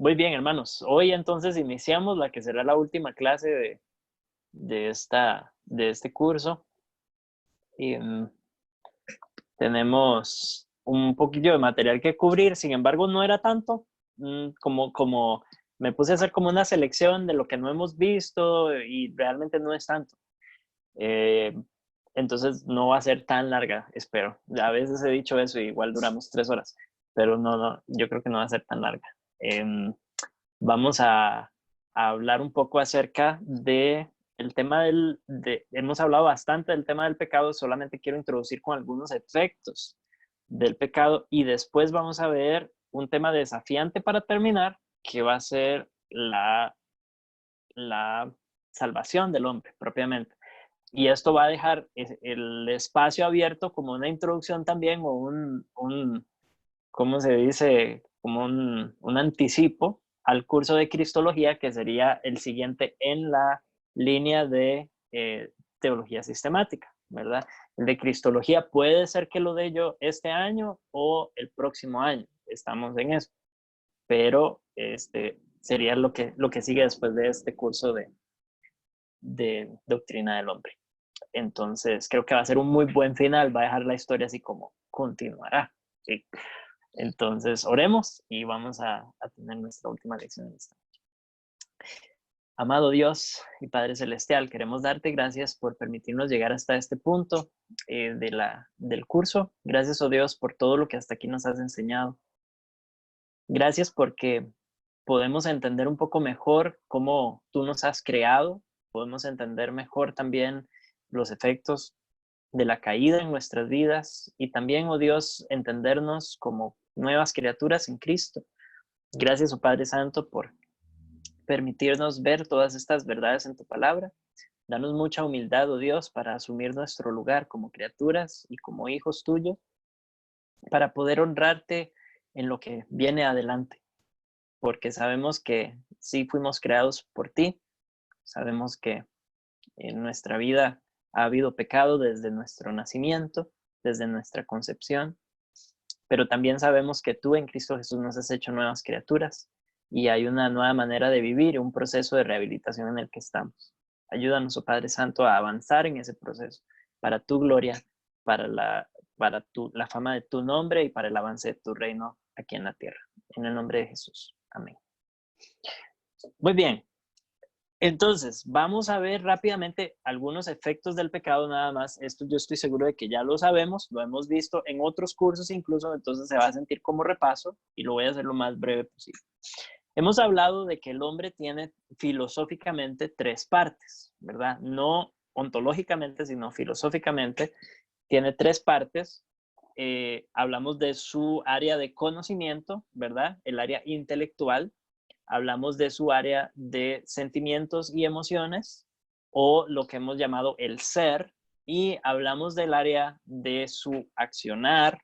Muy bien, hermanos. Hoy entonces iniciamos la que será la última clase de este curso. Y, tenemos un poquillo de material que cubrir, sin embargo, no era tanto. Como me puse a hacer como una selección de lo que no hemos visto y realmente no es tanto. Eh, entonces no va a ser tan larga, espero. A veces he dicho eso y igual duramos 3 horas, pero no, yo creo que no va a ser tan larga. Em, Vamos a hablar un poco acerca de el tema hemos hablado bastante del tema del pecado, solamente quiero introducir con algunos efectos del pecado y después vamos a ver un tema desafiante para terminar, que va a ser la salvación del hombre propiamente. Y esto va a dejar el espacio abierto como una introducción también o ¿cómo se dice? Como un anticipo al curso de Cristología, que sería el siguiente en la línea de teología sistemática, ¿verdad? El de Cristología puede ser que lo dé yo este año o el próximo año, estamos en eso, pero sería lo que sigue después de este curso de doctrina del hombre. Entonces, creo que va a ser un muy buen final, va a dejar la historia así como continuará. ¿Sí? Entonces, oremos y vamos a tener nuestra última lección en esta. Amado Dios y Padre Celestial, queremos darte gracias por permitirnos llegar hasta este punto del curso. Gracias, oh Dios, por todo lo que hasta aquí nos has enseñado. Gracias porque podemos entender un poco mejor cómo tú nos has creado, podemos entender mejor también los efectos de la caída en nuestras vidas y también, oh Dios, entendernos como nuevas criaturas en Cristo. Gracias, oh Padre Santo, por permitirnos ver todas estas verdades en tu palabra. Danos mucha humildad, oh Dios, para asumir nuestro lugar como criaturas y como hijos tuyos, para poder honrarte en lo que viene adelante, porque sabemos que sí fuimos creados por ti, sabemos que en nuestra vida ha habido pecado desde nuestro nacimiento, desde nuestra concepción, pero también sabemos que tú en Cristo Jesús nos has hecho nuevas criaturas y hay una nueva manera de vivir, un proceso de rehabilitación en el que estamos. Ayúdanos, oh Padre Santo, a avanzar en ese proceso para tu gloria, para la fama de tu nombre y para el avance de tu reino aquí en la tierra. En el nombre de Jesús. Amén. Muy bien. Entonces, vamos a ver rápidamente algunos efectos del pecado nada más. Esto yo estoy seguro de que ya lo sabemos, lo hemos visto en otros cursos incluso, entonces se va a sentir como repaso y lo voy a hacer lo más breve posible. Hemos hablado de que el hombre tiene filosóficamente 3 partes, ¿verdad? No ontológicamente, sino filosóficamente. Tiene 3 partes. Hablamos de su área de conocimiento, ¿verdad? El área intelectual. Hablamos de su área de sentimientos y emociones, o lo que hemos llamado el ser, y hablamos del área de su accionar,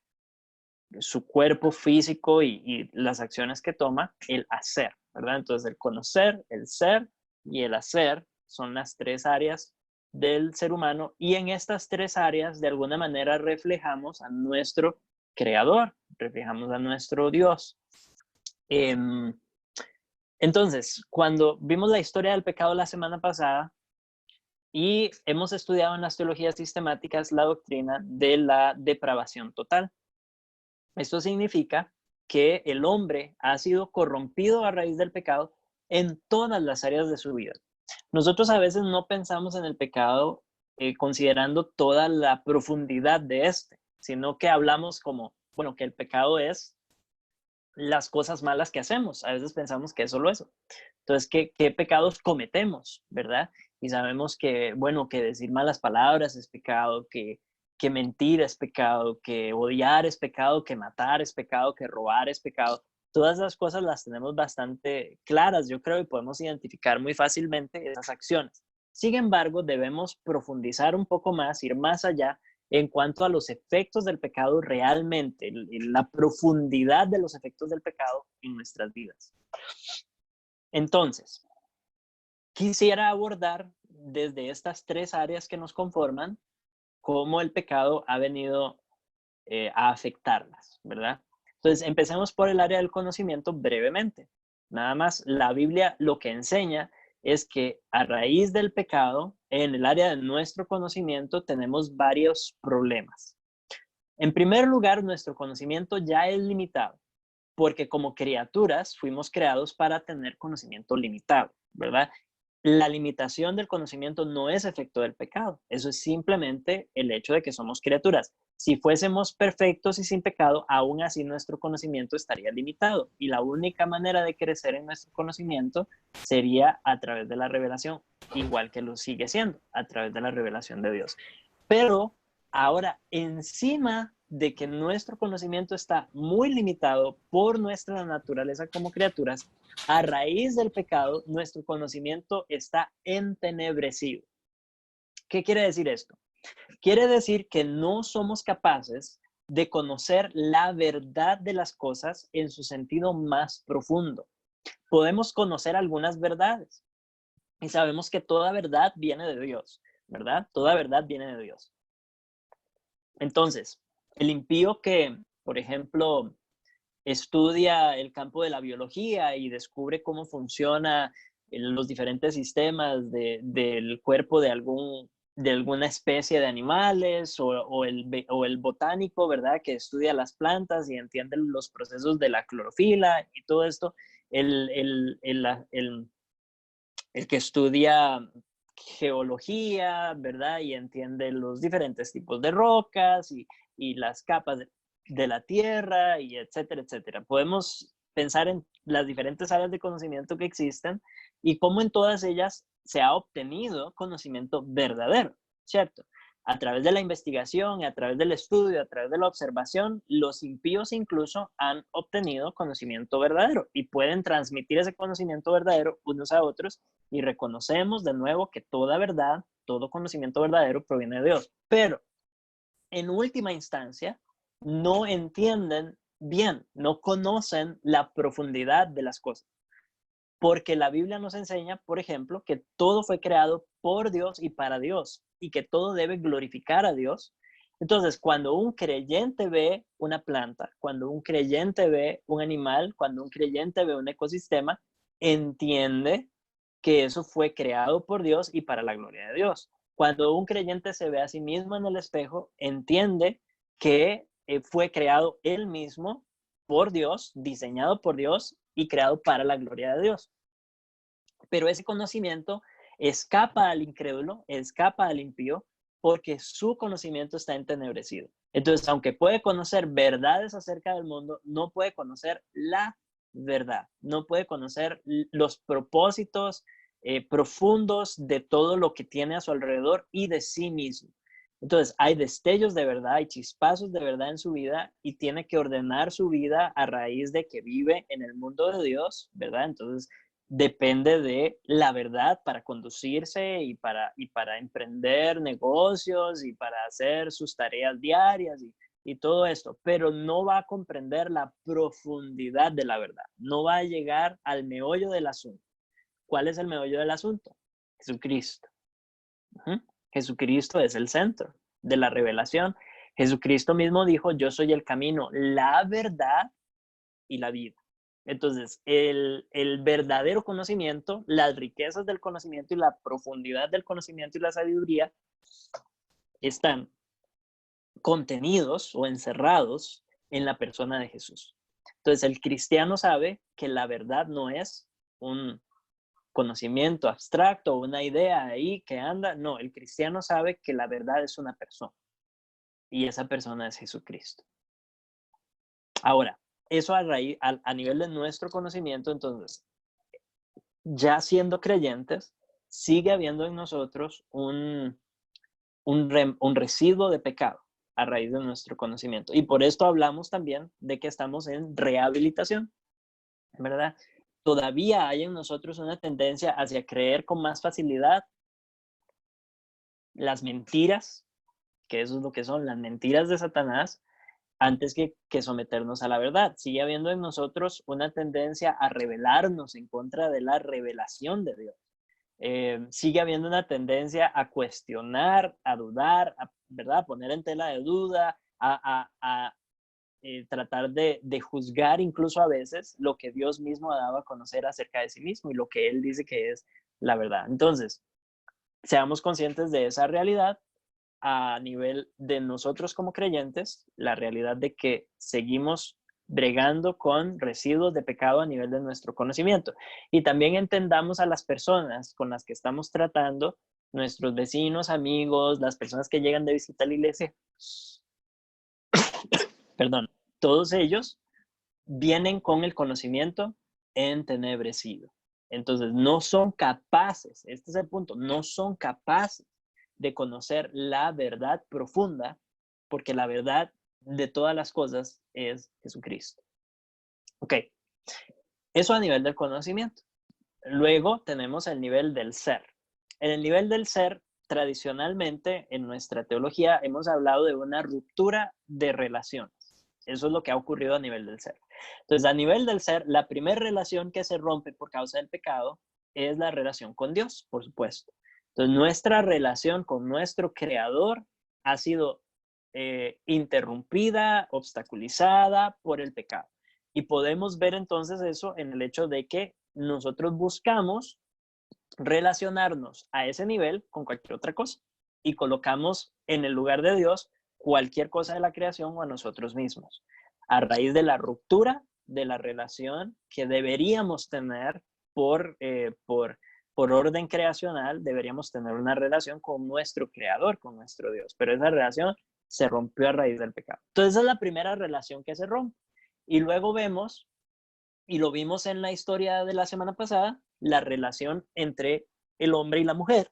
su cuerpo físico y las acciones que toma, el hacer, ¿verdad? Entonces el conocer, el ser y el hacer son las 3 áreas del ser humano y en estas 3 áreas de alguna manera reflejamos a nuestro creador, reflejamos a nuestro Dios. Entonces, cuando vimos la historia del pecado la semana pasada y hemos estudiado en las teologías sistemáticas la doctrina de la depravación total. Esto significa que el hombre ha sido corrompido a raíz del pecado en todas las áreas de su vida. Nosotros a veces no pensamos en el pecado considerando toda la profundidad de este, sino que hablamos como, bueno, que el pecado es las cosas malas que hacemos. A veces pensamos que es solo eso. Entonces, ¿qué pecados cometemos, verdad? Y sabemos que, bueno, que decir malas palabras es pecado, que mentir es pecado, que odiar es pecado, que matar es pecado, que robar es pecado. Todas esas cosas las tenemos bastante claras, yo creo, y podemos identificar muy fácilmente esas acciones. Sin embargo, debemos profundizar un poco más, ir más allá en cuanto a los efectos del pecado realmente, la profundidad de los efectos del pecado en nuestras vidas. Entonces, quisiera abordar desde estas 3 áreas que nos conforman cómo el pecado ha venido a afectarlas, ¿verdad? Entonces, empecemos por el área del conocimiento brevemente. nada más. La Biblia lo que enseña es que a raíz del pecado, en el área de nuestro conocimiento, tenemos varios problemas. En primer lugar, nuestro conocimiento ya es limitado, porque como criaturas fuimos creados para tener conocimiento limitado, ¿verdad? La limitación del conocimiento no es efecto del pecado, eso es simplemente el hecho de que somos criaturas. Si fuésemos perfectos y sin pecado, aún así nuestro conocimiento estaría limitado y la única manera de crecer en nuestro conocimiento sería a través de la revelación, igual que lo sigue siendo, a través de la revelación de Dios. Pero ahora, encima de que nuestro conocimiento está muy limitado por nuestra naturaleza como criaturas, a raíz del pecado, nuestro conocimiento está entenebrecido. ¿Qué quiere decir esto? Quiere decir que no somos capaces de conocer la verdad de las cosas en su sentido más profundo. Podemos conocer algunas verdades y sabemos que toda verdad viene de Dios, ¿verdad? Toda verdad viene de Dios. Entonces, el impío que, por ejemplo, estudia el campo de la biología y descubre cómo funciona los diferentes sistemas del cuerpo de alguna especie de animales o el botánico, ¿verdad? Que estudia las plantas y entiende los procesos de la clorofila y todo esto. El, el, el, el, el que estudia geología, ¿verdad? Y entiende los diferentes tipos de rocas y las capas de la tierra y etcétera, etcétera. Podemos pensar en las diferentes áreas de conocimiento que existen y cómo en todas ellas se ha obtenido conocimiento verdadero, ¿cierto? A través de la investigación, a través del estudio, a través de la observación, los impíos incluso han obtenido conocimiento verdadero y pueden transmitir ese conocimiento verdadero unos a otros y reconocemos de nuevo que toda verdad, todo conocimiento verdadero proviene de Dios. Pero en última instancia, no entienden bien, no conocen la profundidad de las cosas. Porque la Biblia nos enseña, por ejemplo, que todo fue creado por Dios y para Dios y que todo debe glorificar a Dios. Entonces, cuando un creyente ve una planta, cuando un creyente ve un animal, cuando un creyente ve un ecosistema, entiende que eso fue creado por Dios y para la gloria de Dios. Cuando un creyente se ve a sí mismo en el espejo, entiende que fue creado él mismo por Dios, diseñado por Dios y creado para la gloria de Dios. Pero ese conocimiento escapa al incrédulo, escapa al impío, porque su conocimiento está entenebrecido. Entonces, aunque puede conocer verdades acerca del mundo, no puede conocer la verdad, no puede conocer los propósitos profundos de todo lo que tiene a su alrededor y de sí mismo. Entonces, hay destellos de verdad, hay chispazos de verdad en su vida y tiene que ordenar su vida a raíz de que vive en el mundo de Dios, ¿verdad? Entonces, depende de la verdad para conducirse y para emprender negocios y para hacer sus tareas diarias y todo esto, pero no va a comprender la profundidad de la verdad, no va a llegar al meollo del asunto. ¿Cuál es el meollo del asunto? Jesucristo. Uh-huh. Jesucristo es el centro de la revelación. Jesucristo mismo dijo, yo soy el camino, la verdad y la vida. Entonces, el verdadero conocimiento, las riquezas del conocimiento y la profundidad del conocimiento y la sabiduría están contenidos o encerrados en la persona de Jesús. Entonces, el cristiano sabe que la verdad no es un conocimiento abstracto o una idea ahí que anda. No, el cristiano sabe que la verdad es una persona y esa persona es Jesucristo. Ahora, eso a nivel de nuestro conocimiento, entonces, ya siendo creyentes, sigue habiendo en nosotros un residuo de pecado a raíz de nuestro conocimiento. Y por esto hablamos también de que estamos en rehabilitación, ¿verdad? Todavía hay en nosotros una tendencia hacia creer con más facilidad las mentiras, que eso es lo que son las mentiras de Satanás, antes que someternos a la verdad. Sigue habiendo en nosotros una tendencia a rebelarnos en contra de la revelación de Dios. Sigue habiendo una tendencia a cuestionar, a dudar, ¿verdad? A poner en tela de duda, a tratar de juzgar incluso a veces lo que Dios mismo ha dado a conocer acerca de sí mismo y lo que Él dice que es la verdad. Entonces, seamos conscientes de esa realidad a nivel de nosotros como creyentes, la realidad de que seguimos bregando con residuos de pecado a nivel de nuestro conocimiento. Y también entendamos a las personas con las que estamos tratando, nuestros vecinos, amigos, las personas que llegan de visita a la iglesia, perdón, todos ellos vienen con el conocimiento entenebrecido. Entonces, no son capaces, este es el punto, no son capaces de conocer la verdad profunda, porque la verdad de todas las cosas es Jesucristo. Ok, eso a nivel del conocimiento. Luego tenemos el nivel del ser. En el nivel del ser, tradicionalmente en nuestra teología hemos hablado de una ruptura de relaciones. Eso es lo que ha ocurrido a nivel del ser. Entonces, a nivel del ser, la primera relación que se rompe por causa del pecado es la relación con Dios, por supuesto. Entonces, nuestra relación con nuestro Creador ha sido interrumpida, obstaculizada por el pecado. Y podemos ver entonces eso en el hecho de que nosotros buscamos relacionarnos a ese nivel con cualquier otra cosa y colocamos en el lugar de Dios cualquier cosa de la creación o a nosotros mismos. A raíz de la ruptura de la relación que deberíamos tener por orden creacional, deberíamos tener una relación con nuestro creador, con nuestro Dios, pero esa relación se rompió a raíz del pecado. Entonces esa es la primera relación que se rompe. Y luego vemos, y lo vimos en la historia de la semana pasada, la relación entre el hombre y la mujer,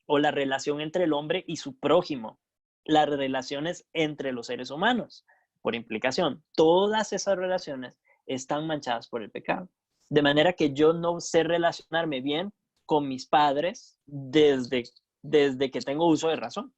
o la relación entre el hombre y su prójimo, las relaciones entre los seres humanos. Por implicación, todas esas relaciones están manchadas por el pecado. De manera que yo no sé relacionarme bien con mis padres desde que tengo uso de razón.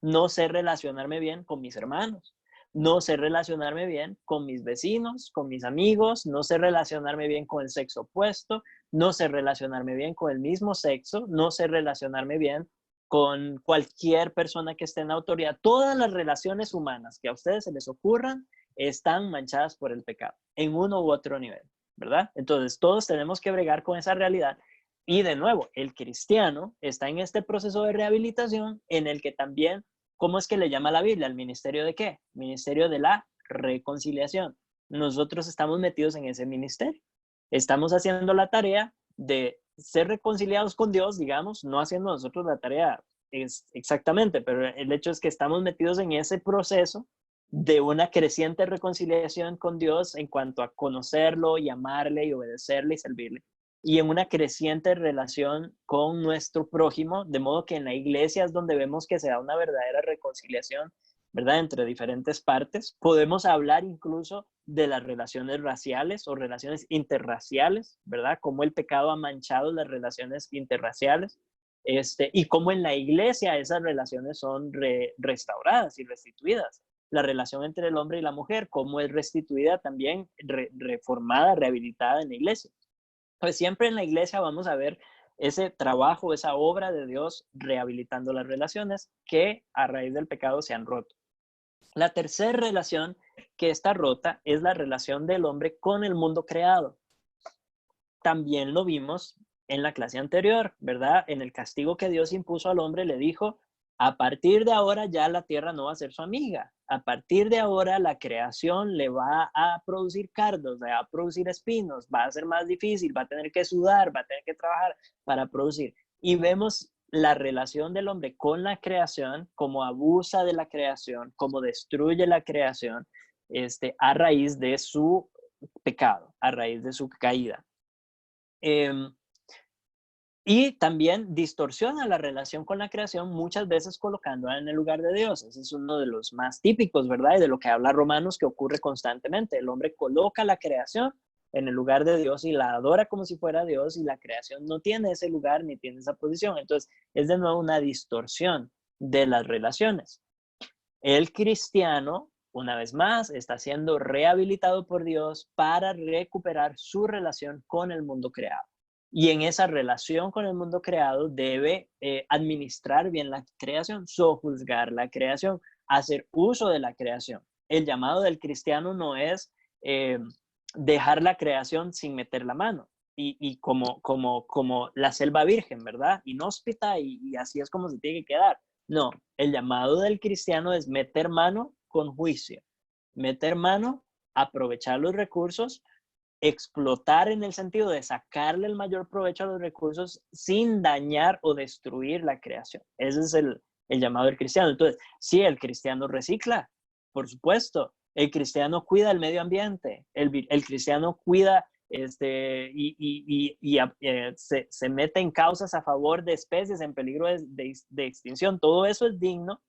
No sé relacionarme bien con mis hermanos. No sé relacionarme bien con mis vecinos, con mis amigos, no sé relacionarme bien con el sexo opuesto, no sé relacionarme bien con el mismo sexo, no sé relacionarme bien con cualquier persona que esté en autoridad. Todas las relaciones humanas que a ustedes se les ocurran están manchadas por el pecado, en uno u otro nivel, ¿verdad? Entonces, todos tenemos que bregar con esa realidad. Y de nuevo, el cristiano está en este proceso de rehabilitación en el que también, ¿cómo es que le llama la Biblia? ¿El ministerio de qué? Ministerio de la reconciliación. Nosotros estamos metidos en ese ministerio. Estamos haciendo la tarea de ser reconciliados con Dios, digamos, no haciendo nosotros la tarea exactamente, pero el hecho es que estamos metidos en ese proceso de una creciente reconciliación con Dios en cuanto a conocerlo y amarle y obedecerle y servirle, y en una creciente relación con nuestro prójimo, de modo que en la iglesia es donde vemos que se da una verdadera reconciliación, ¿verdad? Entre diferentes partes. Podemos hablar incluso de las relaciones raciales o relaciones interraciales, ¿verdad? Cómo el pecado ha manchado las relaciones interraciales, y cómo en la iglesia esas relaciones son restauradas y restituidas. La relación entre el hombre y la mujer, cómo es restituida también, reformada, rehabilitada en la iglesia. Pues siempre en la iglesia vamos a ver ese trabajo, esa obra de Dios rehabilitando las relaciones que a raíz del pecado se han roto. La tercera relación que está rota es la relación del hombre con el mundo creado. También lo vimos en la clase anterior, ¿verdad? En el castigo que Dios impuso al hombre le dijo, a partir de ahora ya la tierra no va a ser su amiga. A partir de ahora la creación le va a producir cardos, le va a producir espinos, va a ser más difícil, va a tener que sudar, va a tener que trabajar para producir. Y vemos la relación del hombre con la creación, cómo abusa de la creación, cómo destruye la creación, a raíz de su pecado, a raíz de su caída. Y también distorsiona la relación con la creación, muchas veces colocándola en el lugar de Dios. Ese es uno de los más típicos, ¿verdad? Y de lo que habla Romanos, que ocurre constantemente. El hombre coloca la creación en el lugar de Dios y la adora como si fuera Dios, y la creación no tiene ese lugar ni tiene esa posición. Entonces, es de nuevo una distorsión de las relaciones. El cristiano, una vez más, está siendo rehabilitado por Dios para recuperar su relación con el mundo creado. Y en esa relación con el mundo creado debe administrar bien la creación, sojuzgar la creación, hacer uso de la creación. el llamado del cristiano no es dejar la creación sin meter la mano. Y como la selva virgen, ¿verdad? Inhóspita y así es como se tiene que quedar. No, el llamado del cristiano es meter mano con juicio, meter mano, aprovechar los recursos, explotar en el sentido de sacarle el mayor provecho a los recursos sin dañar o destruir la creación. Ese es el llamado del cristiano. Entonces, sí, el cristiano recicla, por supuesto. El cristiano cuida el medio ambiente, el cristiano cuida se mete en causas a favor de especies en peligro de extinción. Todo eso es digno,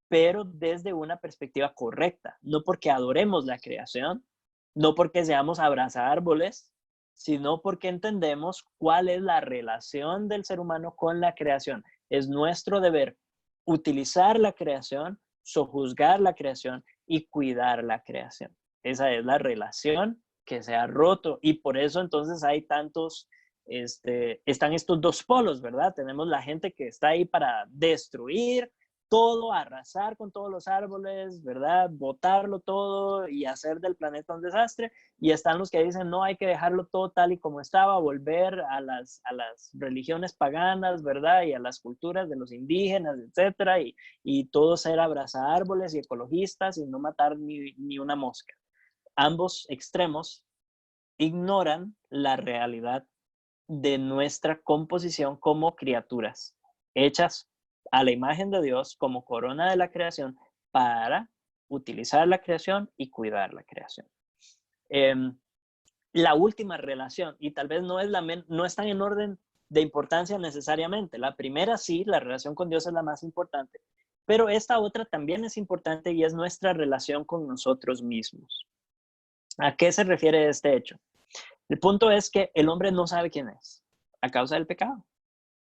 pero desde una perspectiva correcta, no porque adoremos la creación, no porque seamos abrazárboles, sino porque entendemos cuál es la relación del ser humano con la creación. Es nuestro deber utilizar la creación, sojuzgar la creación y cuidar la creación. Esa es la relación que se ha roto y por eso entonces hay tantos, están estos dos polos, ¿verdad? Tenemos la gente que está ahí para destruir todo, arrasar con todos los árboles, ¿verdad? Botarlo todo y hacer del planeta un desastre. Y están los que dicen, no, hay que dejarlo todo tal y como estaba, volver a las religiones paganas, ¿verdad? Y a las culturas de los indígenas, etcétera. Y todo ser abrazar árboles y ecologistas y no matar ni una mosca. Ambos extremos ignoran la realidad de nuestra composición como criaturas hechas a la imagen de Dios como corona de la creación para utilizar la creación y cuidar la creación. La última relación, y tal vez no están en orden de importancia necesariamente. La primera sí, la relación con Dios es la más importante, pero esta otra también es importante y es nuestra relación con nosotros mismos. ¿A qué se refiere este hecho? El punto es que el hombre no sabe quién es a causa del pecado.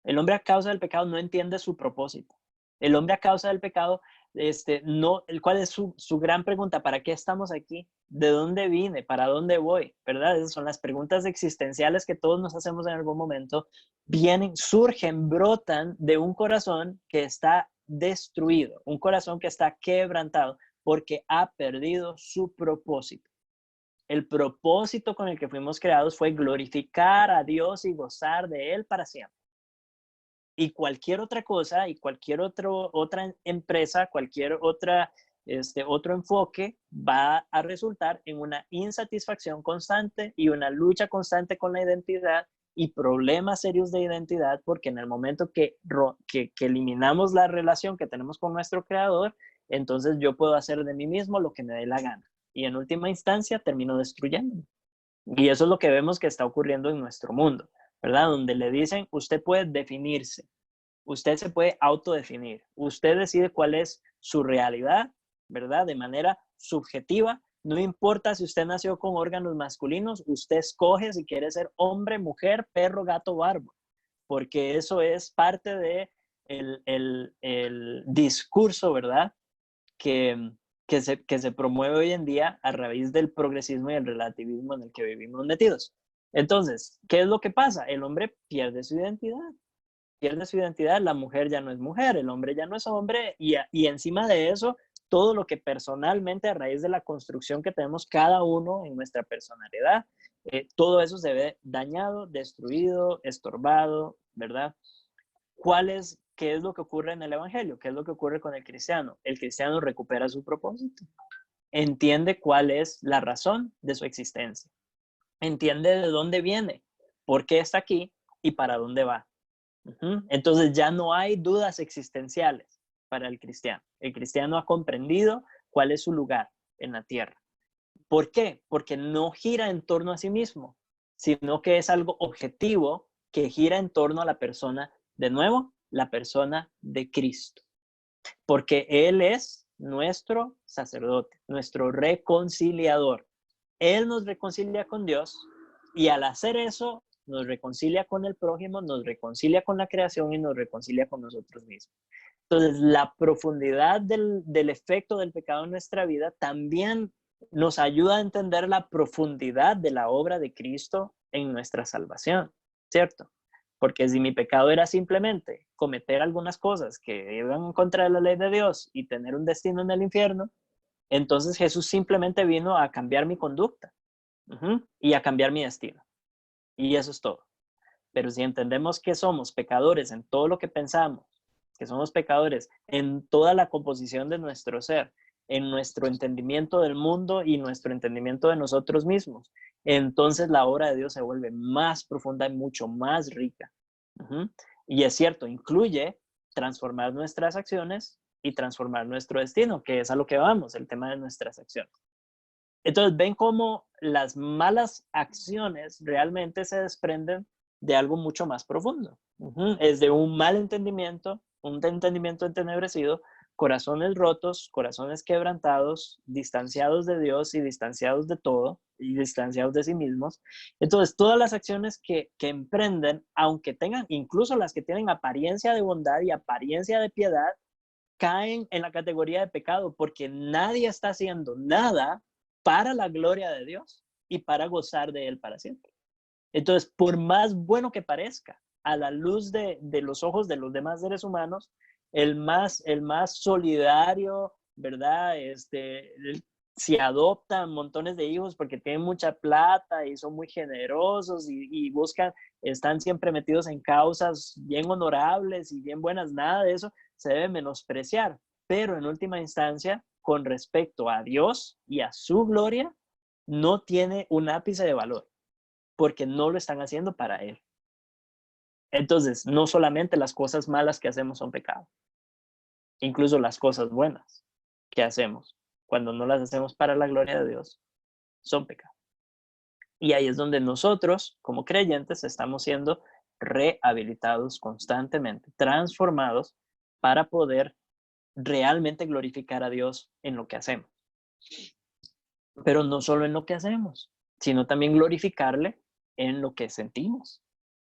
El hombre a causa del pecado no entiende su propósito. El hombre a causa del pecado, ¿cuál es su gran pregunta? ¿Para qué estamos aquí? ¿De dónde vine? ¿Para dónde voy? ¿Verdad? Esas son las preguntas existenciales que todos nos hacemos en algún momento. Surgen, brotan de un corazón que está destruido, un corazón que está quebrantado porque ha perdido su propósito. El propósito con el que fuimos creados fue glorificar a Dios y gozar de Él para siempre. Y cualquier otra cosa y cualquier otra empresa, cualquier otro enfoque va a resultar en una insatisfacción constante y una lucha constante con la identidad y problemas serios de identidad, porque en el momento que eliminamos la relación que tenemos con nuestro creador, entonces yo puedo hacer de mí mismo lo que me dé la gana. Y en última instancia termino destruyéndome. Y eso es lo que vemos que está ocurriendo en nuestro mundo, ¿verdad? Donde le dicen, usted puede definirse, usted se puede autodefinir, usted decide cuál es su realidad, ¿verdad? De manera subjetiva, no importa si usted nació con órganos masculinos, usted escoge si quiere ser hombre, mujer, perro, gato o árbol, porque eso es parte de el discurso, ¿verdad? Que se promueve hoy en día a raíz del progresismo y el relativismo en el que vivimos metidos. Entonces, ¿qué es lo que pasa? El hombre pierde su identidad, la mujer ya no es mujer, el hombre ya no es hombre, y encima de eso, todo lo que personalmente a raíz de la construcción que tenemos cada uno en nuestra personalidad, todo eso se ve dañado, destruido, estorbado, ¿verdad? ¿Qué es lo que ocurre en el Evangelio? ¿Qué es lo que ocurre con el cristiano? El cristiano recupera su propósito, entiende cuál es la razón de su existencia, entiende de dónde viene, por qué está aquí y para dónde va. Entonces ya no hay dudas existenciales para el cristiano. El cristiano ha comprendido cuál es su lugar en la tierra. ¿Por qué? Porque no gira en torno a sí mismo, sino que es algo objetivo que gira en torno a la persona, de nuevo, la persona de Cristo. Porque Él es nuestro sacerdote, nuestro reconciliador. Él nos reconcilia con Dios y al hacer eso nos reconcilia con el prójimo, nos reconcilia con la creación y nos reconcilia con nosotros mismos. Entonces, la profundidad del efecto del pecado en nuestra vida también nos ayuda a entender la profundidad de la obra de Cristo en nuestra salvación, ¿cierto? Porque si mi pecado era simplemente cometer algunas cosas que iban en contra de la ley de Dios y tener un destino en el infierno, Entonces Jesús simplemente vino a cambiar mi conducta y a cambiar mi destino. Y eso es todo. Pero si entendemos que somos pecadores en todo lo que pensamos, que somos pecadores en toda la composición de nuestro ser, en nuestro entendimiento del mundo y nuestro entendimiento de nosotros mismos, entonces la obra de Dios se vuelve más profunda y mucho más rica. Y es cierto, incluye transformar nuestras acciones y transformar nuestro destino, que es a lo que vamos, el tema de nuestras acciones. Entonces, ven cómo las malas acciones realmente se desprenden de algo mucho más profundo. Es de un mal entendimiento, un entendimiento entenebrecido, corazones rotos, corazones quebrantados, distanciados de Dios y distanciados de todo, y distanciados de sí mismos. Entonces, todas las acciones que emprenden, aunque tengan, incluso las que tienen apariencia de bondad y apariencia de piedad, caen en la categoría de pecado porque nadie está haciendo nada para la gloria de Dios y para gozar de Él para siempre. Entonces, por más bueno que parezca, a la luz de los ojos de los demás seres humanos, el más solidario, ¿verdad? Si adoptan montones de hijos porque tienen mucha plata y son muy generosos y buscan, están siempre metidos en causas bien honorables y bien buenas, nada de eso se debe menospreciar. Pero en última instancia, con respecto a Dios y a su gloria, no tiene un ápice de valor porque no lo están haciendo para Él. Entonces, no solamente las cosas malas que hacemos son pecado, incluso las cosas buenas que hacemos, cuando no las hacemos para la gloria de Dios, son pecado. Y ahí es donde nosotros, como creyentes, estamos siendo rehabilitados constantemente, transformados para poder realmente glorificar a Dios en lo que hacemos. Pero no solo en lo que hacemos, sino también glorificarle en lo que sentimos,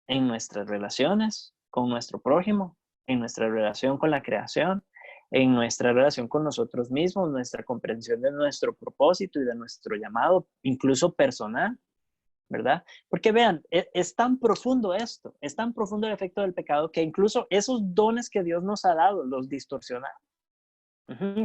en nuestras relaciones con nuestro prójimo, en nuestra relación con la creación, en nuestra relación con nosotros mismos, nuestra comprensión de nuestro propósito y de nuestro llamado, incluso personal, ¿verdad? Porque vean, es tan profundo esto, es tan profundo el efecto del pecado que incluso esos dones que Dios nos ha dado los distorsionamos.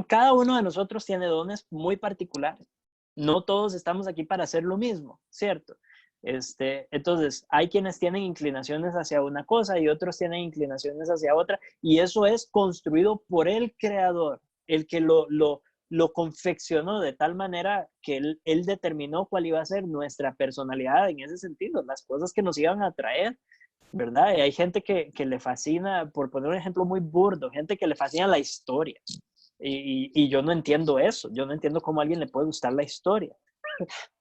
Cada uno de nosotros tiene dones muy particulares. No todos estamos aquí para hacer lo mismo, ¿cierto? Entonces, hay quienes tienen inclinaciones hacia una cosa y otros tienen inclinaciones hacia otra, y eso es construido por el creador, el que lo confeccionó de tal manera que él determinó cuál iba a ser nuestra personalidad en ese sentido, las cosas que nos iban a traer, ¿verdad? Y hay gente que le fascina, por poner un ejemplo muy burdo, gente que le fascina la historia. Y yo no entiendo eso, yo no entiendo cómo a alguien le puede gustar la historia,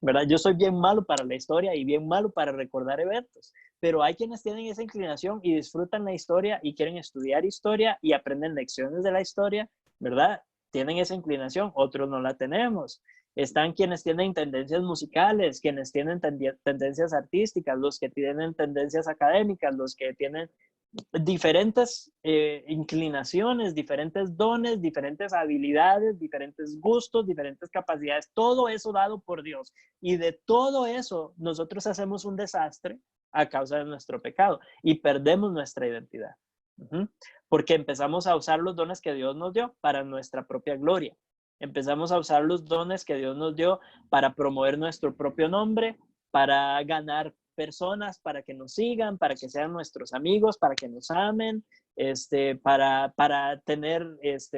¿verdad? Yo soy bien malo para la historia y bien malo para recordar eventos, pero hay quienes tienen esa inclinación y disfrutan la historia y quieren estudiar historia y aprenden lecciones de la historia, ¿verdad? Tienen esa inclinación, otros no la tenemos. Están quienes tienen tendencias musicales, quienes tienen tendencias artísticas, los que tienen tendencias académicas, los que tienen diferentes inclinaciones, diferentes dones, diferentes habilidades, diferentes gustos, diferentes capacidades, todo eso dado por Dios. Y de todo eso nosotros hacemos un desastre a causa de nuestro pecado y perdemos nuestra identidad. Porque empezamos a usar los dones que Dios nos dio para nuestra propia gloria. Empezamos a usar los dones que Dios nos dio para promover nuestro propio nombre, para ganar personas, para que nos sigan, para que sean nuestros amigos, para que nos amen, para tener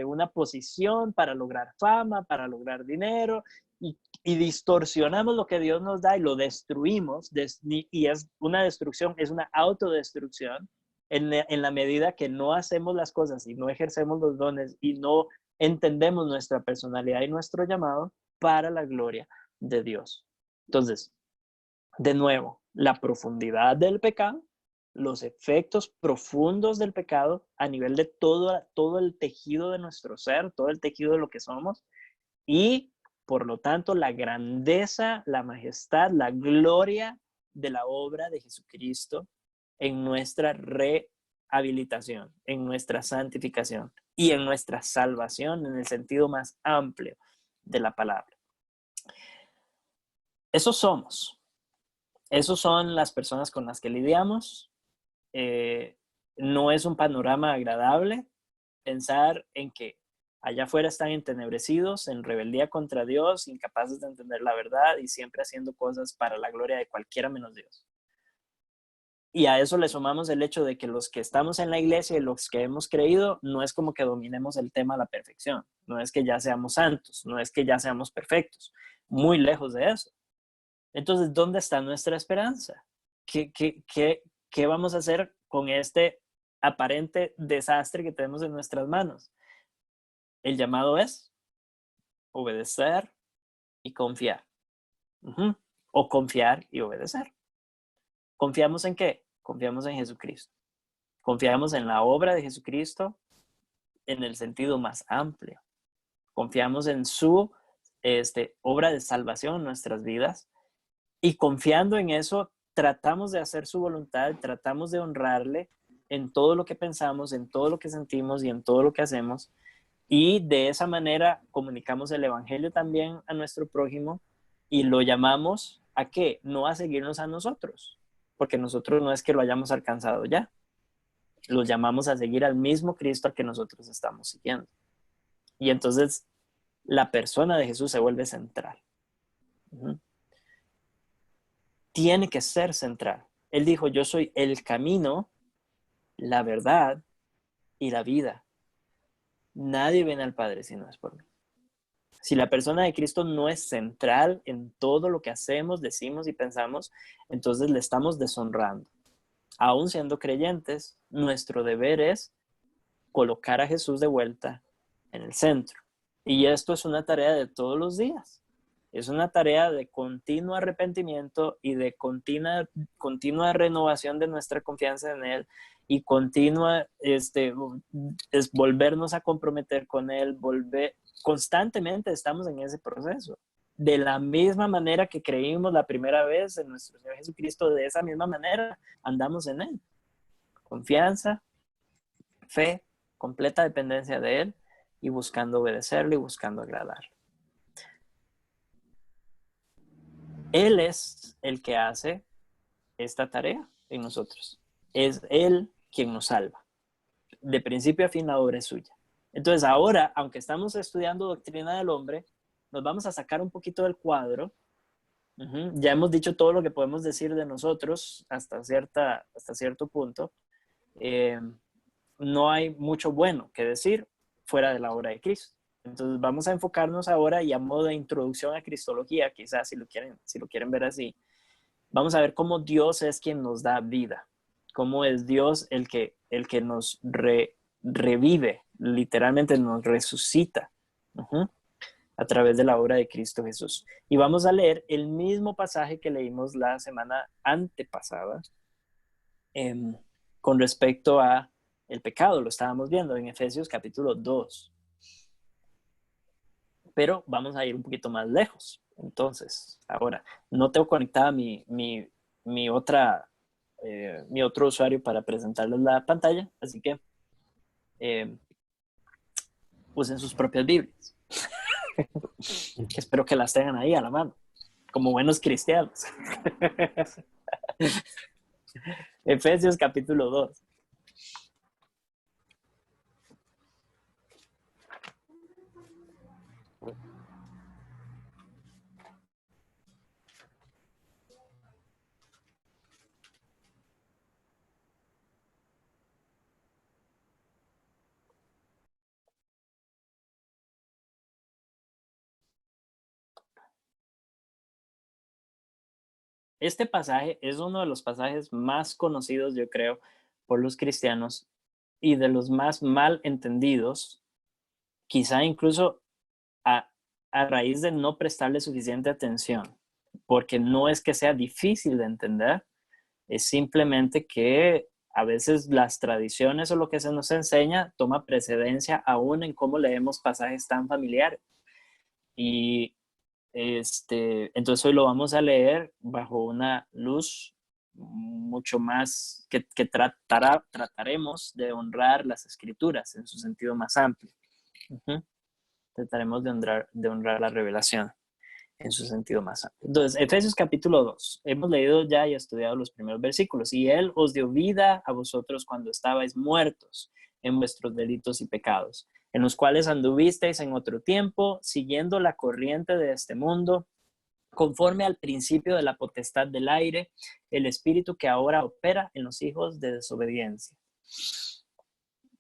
una posición, para lograr fama, para lograr dinero, y distorsionamos lo que Dios nos da y lo destruimos, y es una destrucción, es una autodestrucción en la medida que no hacemos las cosas y no ejercemos los dones y no entendemos nuestra personalidad y nuestro llamado para la gloria de Dios. Entonces, de nuevo, la profundidad del pecado, los efectos profundos del pecado a nivel de todo el tejido de nuestro ser, todo el tejido de lo que somos, y por lo tanto la grandeza, la majestad, la gloria de la obra de Jesucristo en nuestra rehabilitación, en nuestra santificación y en nuestra salvación en el sentido más amplio de la palabra. Eso somos. Esos son las personas con las que lidiamos. No es un panorama agradable pensar en que Allá afuera están entenebrecidos, en rebeldía contra Dios, incapaces de entender la verdad y siempre haciendo cosas para la gloria de cualquiera menos Dios. Y a eso le sumamos el hecho de que los que estamos en la iglesia y los que hemos creído, no es como que dominemos el tema a la perfección, no es que ya seamos santos, no es que ya seamos perfectos, muy lejos de eso. Entonces, ¿dónde está nuestra esperanza? ¿Qué vamos a hacer con este aparente desastre que tenemos en nuestras manos? El llamado es obedecer y confiar. O confiar y obedecer. ¿Confiamos en qué? Confiamos en Jesucristo. Confiamos en la obra de Jesucristo en el sentido más amplio. Confiamos en su obra de salvación en nuestras vidas y confiando en eso tratamos de hacer su voluntad, tratamos de honrarle en todo lo que pensamos, en todo lo que sentimos y en todo lo que hacemos. Y de esa manera comunicamos el evangelio también a nuestro prójimo y lo llamamos ¿a qué? No a seguirnos a nosotros, porque nosotros no es que lo hayamos alcanzado ya. Los llamamos a seguir al mismo Cristo al que nosotros estamos siguiendo. Y entonces la persona de Jesús se vuelve central. Tiene que ser central. Él dijo, yo soy el camino, la verdad y la vida. Nadie viene al Padre si no es por mí. Si la persona de Cristo no es central en todo lo que hacemos, decimos y pensamos, entonces le estamos deshonrando. Aún siendo creyentes, nuestro deber es colocar a Jesús de vuelta en el centro. Y esto es una tarea de todos los días. Es una tarea de continuo arrepentimiento y de continua renovación de nuestra confianza en Él y continua es volvernos a comprometer con Él, constantemente estamos en ese proceso. De la misma manera que creímos la primera vez en nuestro Señor Jesucristo, de esa misma manera andamos en Él. Confianza, fe, completa dependencia de Él y buscando obedecerle y buscando agradarle. Él es el que hace esta tarea en nosotros. Es Él quien nos salva. De principio a fin la obra es suya. Entonces ahora, aunque estamos estudiando doctrina del hombre, nos vamos a sacar un poquito del cuadro. Ya hemos dicho todo lo que podemos decir de nosotros hasta cierto punto. No hay mucho bueno que decir fuera de la obra de Cristo. Entonces vamos a enfocarnos ahora y a modo de introducción a Cristología, quizás si lo quieren ver así, vamos a ver cómo Dios es quien nos da vida, cómo es Dios el que nos revive, literalmente nos resucita a través de la obra de Cristo Jesús. Y vamos a leer el mismo pasaje que leímos la semana antepasada con respecto a el pecado, lo estábamos viendo en Efesios capítulo 2. Pero vamos a ir un poquito más lejos. Entonces, ahora, no tengo conectada mi otro usuario para presentarles la pantalla, así que usen sus propias Biblias. Espero que las tengan ahí a la mano, como buenos cristianos. Efesios capítulo 2. Este pasaje es uno de los pasajes más conocidos, yo creo, por los cristianos y de los más mal entendidos, quizá incluso a raíz de no prestarle suficiente atención, porque no es que sea difícil de entender, es simplemente que a veces las tradiciones o lo que se nos enseña toma precedencia aún en cómo leemos pasajes tan familiares. Y entonces hoy lo vamos a leer bajo una luz mucho más que trataremos de honrar las escrituras en su sentido más amplio. Trataremos de honrar la revelación en su sentido más amplio. Entonces, Efesios capítulo 2. Hemos leído ya y estudiado los primeros versículos. Y Él os dio vida a vosotros cuando estabais muertos en vuestros delitos y pecados, en los cuales anduvisteis en otro tiempo, siguiendo la corriente de este mundo, conforme al principio de la potestad del aire, el espíritu que ahora opera en los hijos de desobediencia,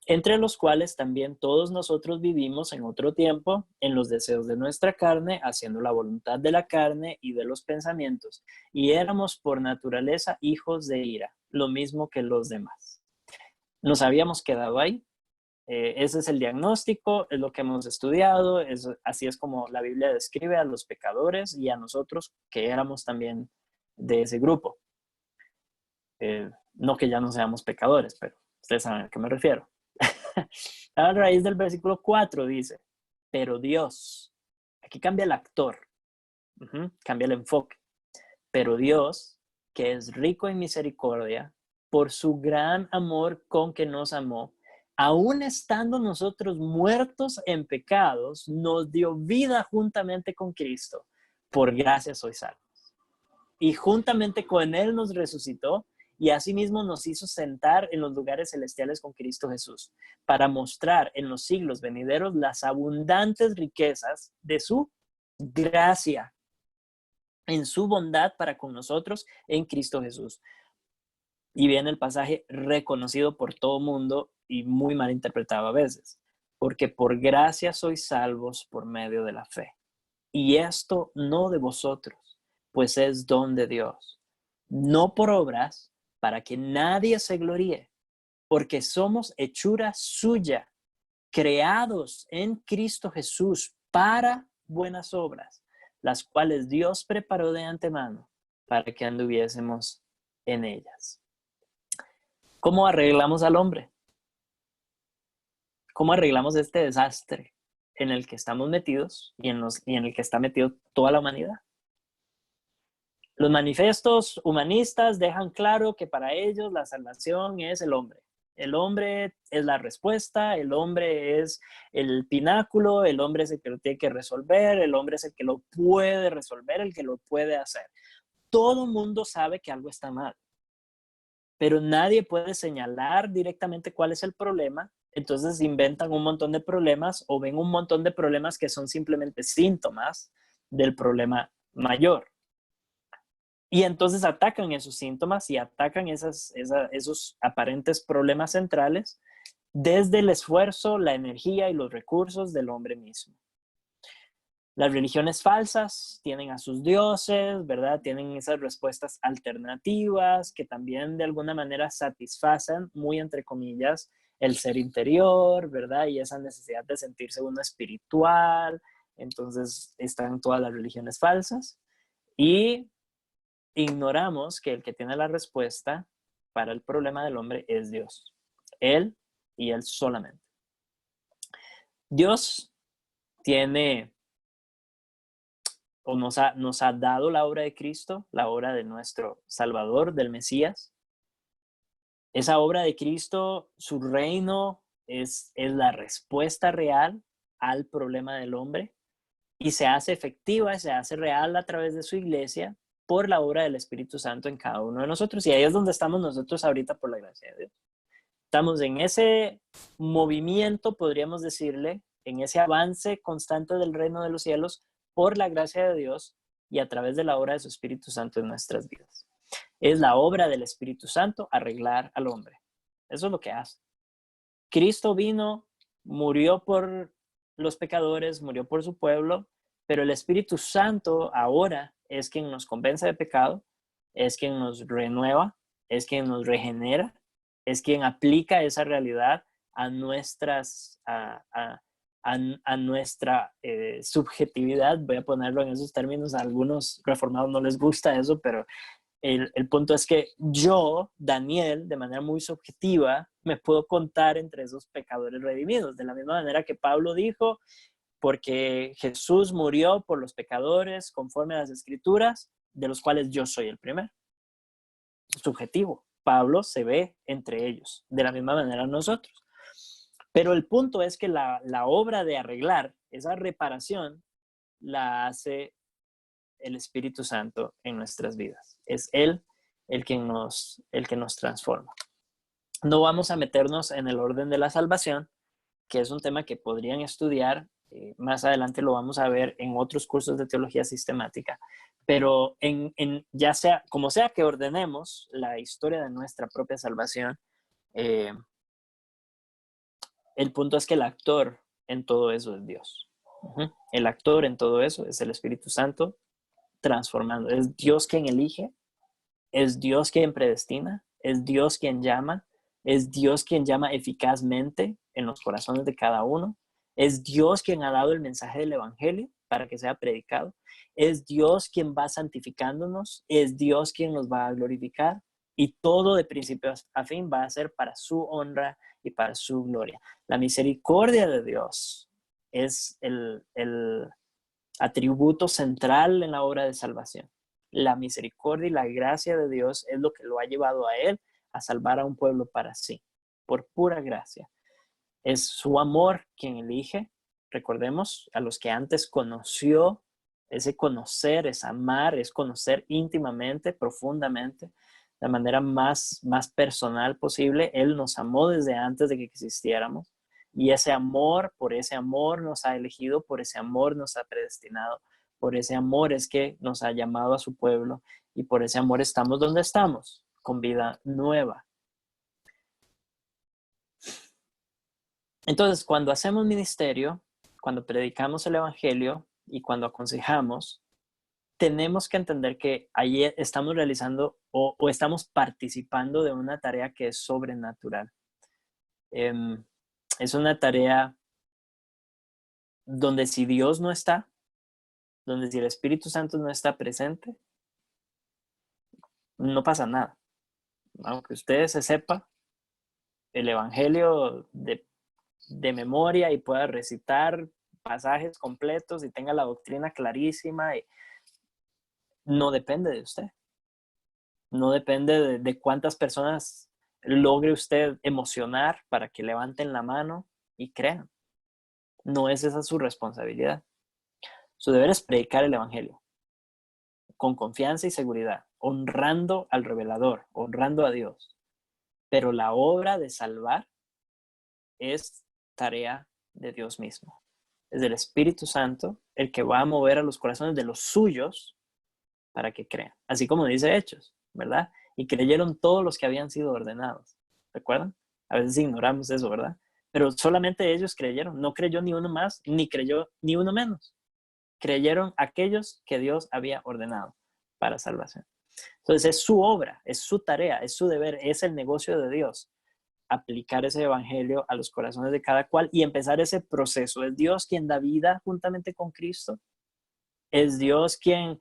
entre los cuales también todos nosotros vivimos en otro tiempo, en los deseos de nuestra carne, haciendo la voluntad de la carne y de los pensamientos, y éramos por naturaleza hijos de ira, lo mismo que los demás. Nos habíamos quedado ahí. Ese es el diagnóstico, es lo que hemos estudiado, así es como la Biblia describe a los pecadores y a nosotros que éramos también de ese grupo. No que ya no seamos pecadores, pero ustedes saben a qué me refiero. A raíz del versículo 4 dice, pero Dios, aquí cambia el actor, cambia el enfoque, pero Dios, que es rico en misericordia, por su gran amor con que nos amó, aún estando nosotros muertos en pecados, nos dio vida juntamente con Cristo. Por gracia sois salvos. Y juntamente con Él nos resucitó y asimismo nos hizo sentar en los lugares celestiales con Cristo Jesús, para mostrar en los siglos venideros las abundantes riquezas de su gracia, en su bondad para con nosotros en Cristo Jesús. Y viene el pasaje reconocido por todo mundo y muy mal interpretado a veces, porque por gracia sois salvos por medio de la fe. Y esto no de vosotros, pues es don de Dios, no por obras, para que nadie se gloríe, porque somos hechura suya, creados en Cristo Jesús para buenas obras, las cuales Dios preparó de antemano para que anduviésemos en ellas. ¿Cómo arreglamos al hombre? ¿Cómo arreglamos este desastre en el que estamos metidos y en el que está metido toda la humanidad? Los manifiestos humanistas dejan claro que para ellos la salvación es el hombre. El hombre es la respuesta, el hombre es el pináculo, el hombre es el que lo tiene que resolver, el hombre es el que lo puede resolver, el que lo puede hacer. Todo mundo sabe que algo está mal, pero nadie puede señalar directamente cuál es el problema. Entonces inventan un montón de problemas o ven un montón de problemas que son simplemente síntomas del problema mayor. Y entonces atacan esos síntomas y atacan esos aparentes problemas centrales desde el esfuerzo, la energía y los recursos del hombre mismo. Las religiones falsas tienen a sus dioses, ¿verdad? Tienen esas respuestas alternativas que también de alguna manera satisfacen, muy entre comillas, el ser interior, ¿verdad? Y esa necesidad de sentirse uno espiritual. Entonces están todas las religiones falsas. Y ignoramos que el que tiene la respuesta para el problema del hombre es Dios. Él y Él solamente. Dios tiene o nos ha dado la obra de Cristo, la obra de nuestro Salvador, del Mesías. Esa obra de Cristo, su reino es la respuesta real al problema del hombre y se hace efectiva, se hace real a través de su iglesia por la obra del Espíritu Santo en cada uno de nosotros. Y ahí es donde estamos nosotros ahorita por la gracia de Dios. Estamos en ese movimiento, podríamos decirle, en ese avance constante del reino de los cielos por la gracia de Dios y a través de la obra de su Espíritu Santo en nuestras vidas. Es la obra del Espíritu Santo arreglar al hombre. Eso es lo que hace. Cristo vino, murió por los pecadores, murió por su pueblo, pero el Espíritu Santo ahora es quien nos convence de pecado, es quien nos renueva, es quien nos regenera, es quien aplica esa realidad a nuestra subjetividad. Voy a ponerlo en esos términos. A algunos reformados no les gusta eso, pero el punto es que yo, Daniel, de manera muy subjetiva, me puedo contar entre esos pecadores redimidos, de la misma manera que Pablo dijo, porque Jesús murió por los pecadores conforme a las Escrituras, de los cuales yo soy el primero. Subjetivo. Pablo se ve entre ellos, de la misma manera nosotros. Pero el punto es que la obra de arreglar esa reparación la hace el Espíritu Santo en nuestras vidas. Es Él el que nos transforma. No vamos a meternos en el orden de la salvación, que es un tema que podrían estudiar. Más adelante lo vamos a ver en otros cursos de teología sistemática. Pero ya sea, como sea que ordenemos la historia de nuestra propia salvación, el punto es que el actor en todo eso es Dios. El actor en todo eso es el Espíritu Santo transformando. Es Dios quien elige, es Dios quien predestina, es Dios quien llama, es Dios quien llama eficazmente en los corazones de cada uno, es Dios quien ha dado el mensaje del Evangelio para que sea predicado, es Dios quien va santificándonos, es Dios quien nos va a glorificar, y todo de principio a fin va a ser para su honra y para su gloria. La misericordia de Dios es el atributo central en la obra de salvación. La misericordia y la gracia de Dios es lo que lo ha llevado a Él a salvar a un pueblo para sí, por pura gracia. Es su amor quien elige, recordemos, a los que antes conoció. Ese conocer es amar, es conocer íntimamente, profundamente, de la manera más personal posible. Él nos amó desde antes de que existiéramos. Y ese amor, por ese amor nos ha elegido, por ese amor nos ha predestinado, por ese amor es que nos ha llamado a su pueblo y por ese amor estamos donde estamos, con vida nueva. Entonces, cuando hacemos ministerio, cuando predicamos el Evangelio y cuando aconsejamos, tenemos que entender que ahí estamos realizando o estamos participando de una tarea que es sobrenatural. Es una tarea donde si Dios no está, donde si el Espíritu Santo no está presente, no pasa nada. Aunque usted se sepa el Evangelio de memoria y pueda recitar pasajes completos y tenga la doctrina clarísima, no depende de usted. No depende de cuántas personas logre usted emocionar para que levanten la mano y crean. No es esa su responsabilidad. Su deber es predicar el Evangelio con confianza y seguridad, honrando al revelador, honrando a Dios. Pero la obra de salvar es tarea de Dios mismo. Es del Espíritu Santo el que va a mover a los corazones de los suyos para que crean. Así como dice Hechos, ¿verdad? Y creyeron todos los que habían sido ordenados. ¿Recuerdan? A veces ignoramos eso, ¿verdad? Pero solamente ellos creyeron. No creyó ni uno más, ni creyó ni uno menos. Creyeron aquellos que Dios había ordenado para salvación. Entonces es su obra, es su tarea, es su deber, es el negocio de Dios aplicar ese evangelio a los corazones de cada cual y empezar ese proceso. Es Dios quien da vida juntamente con Cristo. Es Dios quien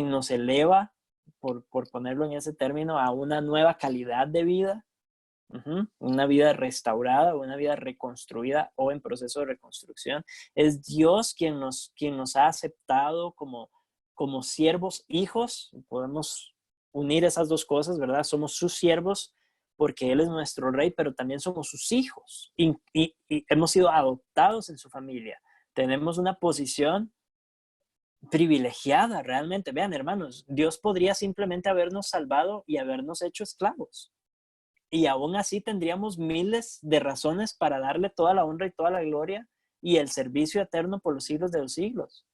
nos eleva, por ponerlo en ese término, a una nueva calidad de vida. Una vida restaurada, una vida reconstruida o en proceso de reconstrucción. Es Dios quien nos ha aceptado como siervos, hijos. Podemos unir esas dos cosas, ¿verdad? Somos sus siervos porque Él es nuestro rey, pero también somos sus hijos y hemos sido adoptados en su familia. Tenemos una posición privilegiada realmente. Vean, hermanos, Dios podría simplemente habernos salvado y habernos hecho esclavos. Y aún así tendríamos miles de razones para darle toda la honra y toda la gloria y el servicio eterno por los siglos de los siglos.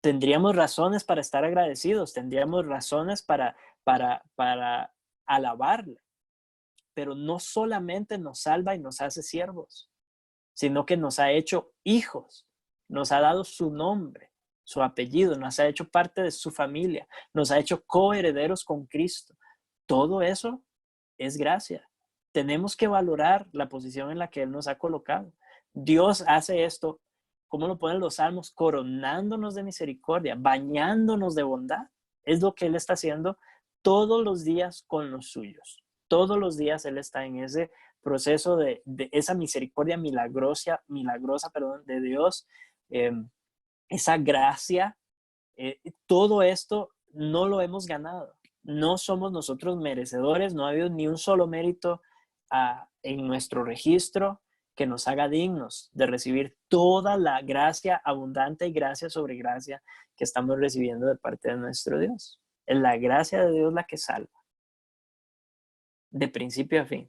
Tendríamos razones para estar agradecidos, tendríamos razones para alabarle. Pero no solamente nos salva y nos hace siervos, sino que nos ha hecho hijos, nos ha dado su nombre, su apellido, nos ha hecho parte de su familia, nos ha hecho coherederos con Cristo. Todo eso es gracia. Tenemos que valorar la posición en la que Él nos ha colocado. Dios hace esto, como lo ponen los salmos, coronándonos de misericordia, bañándonos de bondad. Es lo que Él está haciendo todos los días con los suyos. Todos los días Él está en ese proceso de esa misericordia milagrosa de Dios, esa gracia. Todo esto no lo hemos ganado. No somos nosotros merecedores, no ha habido ni un solo mérito en nuestro registro que nos haga dignos de recibir toda la gracia abundante y gracia sobre gracia que estamos recibiendo de parte de nuestro Dios. Es la gracia de Dios la que salva, de principio a fin.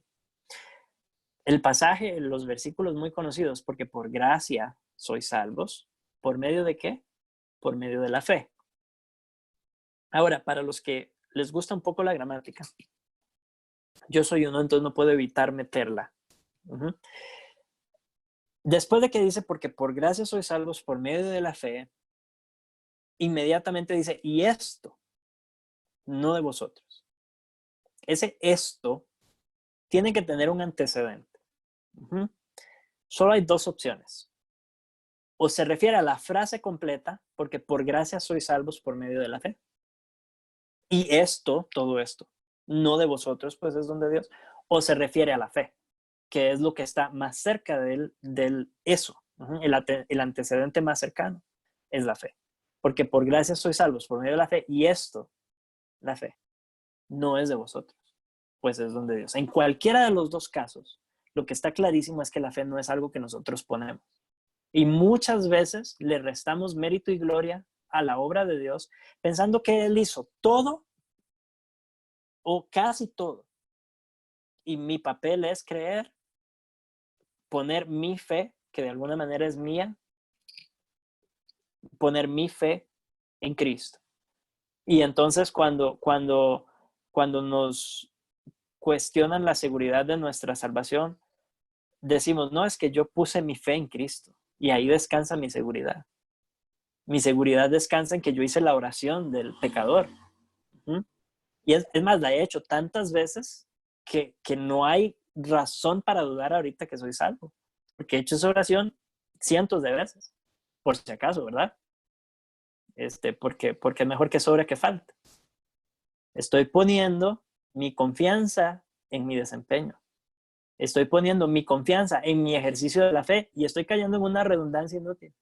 El pasaje, los versículos muy conocidos, porque por gracia sois salvos. ¿Por medio de qué? Por medio de la fe. Ahora, para los que les gusta un poco la gramática, yo soy uno, entonces no puedo evitar meterla. Después de que dice, porque por gracia sois salvos por medio de la fe, inmediatamente dice, y esto, no de vosotros. Ese esto tiene que tener un antecedente. Solo hay dos opciones. O se refiere a la frase completa, porque por gracia sois salvos por medio de la fe. Y esto, todo esto, no de vosotros, pues es don de Dios. O se refiere a la fe, que es lo que está más cerca del eso. El antecedente más cercano es la fe. Porque por gracia sois salvos por medio de la fe. Y esto, la fe, no es de vosotros, pues es don de Dios. En cualquiera de los dos casos, lo que está clarísimo es que la fe no es algo que nosotros ponemos. Y muchas veces le restamos mérito y gloria a la obra de Dios, pensando que Él hizo todo o casi todo. Y mi papel es creer, poner mi fe, que de alguna manera es mía, poner mi fe en Cristo. Y entonces cuando nos cuestionan la seguridad de nuestra salvación, decimos, no, es que yo puse mi fe en Cristo y ahí descansa mi seguridad. Mi seguridad descansa en que yo hice la oración del pecador. Y es más, la he hecho tantas veces que no hay razón para dudar ahorita que soy salvo. Porque he hecho esa oración cientos de veces, por si acaso, ¿verdad? Porque es mejor que sobre que falte. Estoy poniendo mi confianza en mi desempeño. Estoy poniendo mi confianza en mi ejercicio de la fe y estoy cayendo en una redundancia inútil.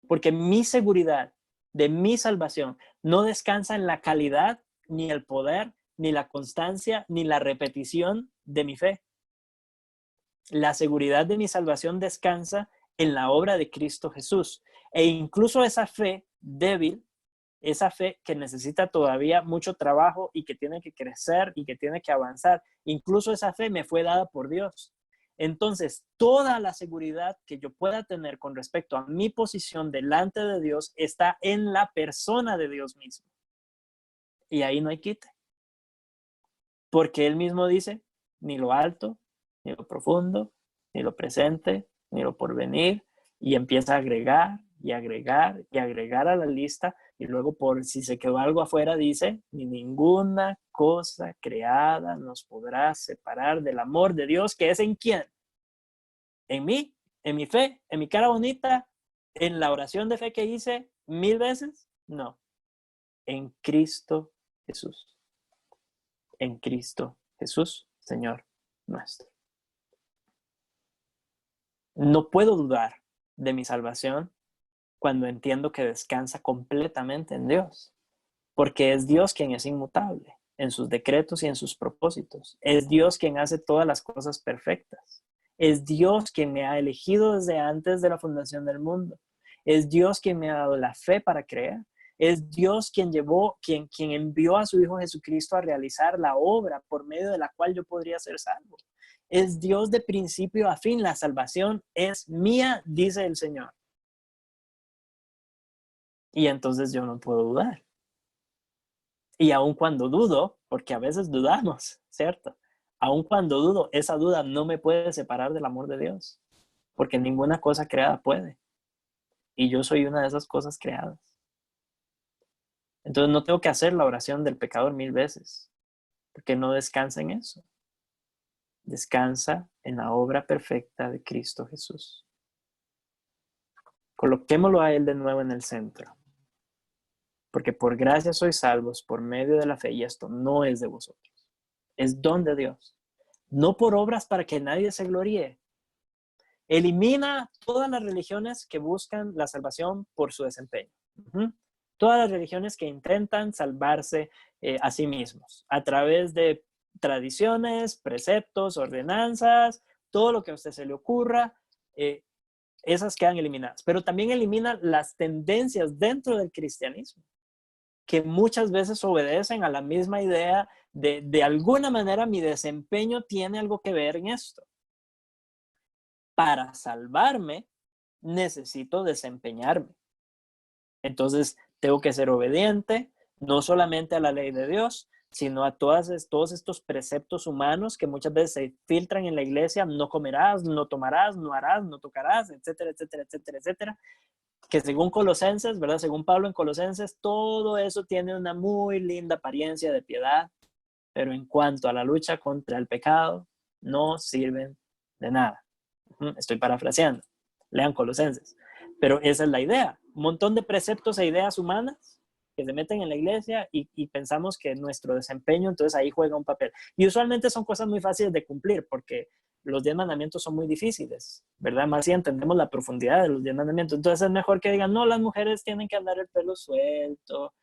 Porque mi seguridad de mi salvación no descansa en la calidad, ni el poder, ni la constancia, ni la repetición de mi fe. La seguridad de mi salvación descansa en la obra de Cristo Jesús. E incluso esa fe débil, esa fe que necesita todavía mucho trabajo y que tiene que crecer y que tiene que avanzar, incluso esa fe me fue dada por Dios. Entonces, toda la seguridad que yo pueda tener con respecto a mi posición delante de Dios está en la persona de Dios mismo. Y ahí no hay quite. Porque Él mismo dice, ni lo alto, ni lo profundo, ni lo presente, ni lo porvenir, y empieza a agregar y agregar y agregar a la lista, y luego por si se quedó algo afuera dice, ni ninguna cosa creada nos podrá separar del amor de Dios, que es en quién, en mí, en mi fe, en mi cara bonita, en la oración de fe que hice 1000 veces, no, en Cristo Jesús. En Cristo Jesús, Señor nuestro. No puedo dudar de mi salvación cuando entiendo que descansa completamente en Dios, porque es Dios quien es inmutable en sus decretos y en sus propósitos. Es Dios quien hace todas las cosas perfectas. Es Dios quien me ha elegido desde antes de la fundación del mundo. Es Dios quien me ha dado la fe para creer. Es Dios quien envió a su Hijo Jesucristo a realizar la obra por medio de la cual yo podría ser salvo. Es Dios de principio a fin. La salvación es mía, dice el Señor. Y entonces yo no puedo dudar. Y aun cuando dudo, porque a veces dudamos, ¿cierto? Aun cuando dudo, esa duda no me puede separar del amor de Dios, porque ninguna cosa creada puede. Y yo soy una de esas cosas creadas. Entonces no tengo que hacer la oración del pecador 1000 veces, porque no descansa en eso. Descansa en la obra perfecta de Cristo Jesús. Coloquémoslo a Él de nuevo en el centro. Porque por gracia sois salvos por medio de la fe, y esto no es de vosotros. Es don de Dios. No por obras para que nadie se gloríe. Elimina todas las religiones que buscan la salvación por su desempeño. Todas las religiones que intentan salvarse a sí mismos a través de tradiciones, preceptos, ordenanzas, todo lo que a usted se le ocurra, esas quedan eliminadas. Pero también elimina las tendencias dentro del cristianismo. que muchas veces obedecen a la misma idea de alguna manera mi desempeño tiene algo que ver en esto. Para salvarme, necesito desempeñarme. Entonces, tengo que ser obediente, no solamente a la ley de Dios, sino a todos estos preceptos humanos que muchas veces se filtran en la iglesia: no comerás, no tomarás, no harás, no tocarás, etcétera, etcétera, etcétera, etcétera. Que según Colosenses, ¿verdad? Según Pablo en Colosenses, todo eso tiene una muy linda apariencia de piedad, pero en cuanto a la lucha contra el pecado, no sirven de nada. Estoy parafraseando. Lean Colosenses. Pero esa es la idea. Un montón de preceptos e ideas humanas que se meten en la iglesia y pensamos que nuestro desempeño, entonces ahí juega un papel. Y usualmente son cosas muy fáciles de cumplir porque los 10 mandamientos son muy difíciles, ¿verdad? Más si entendemos la profundidad de los 10 mandamientos. Entonces es mejor que digan: no, las mujeres tienen que andar el pelo suelto,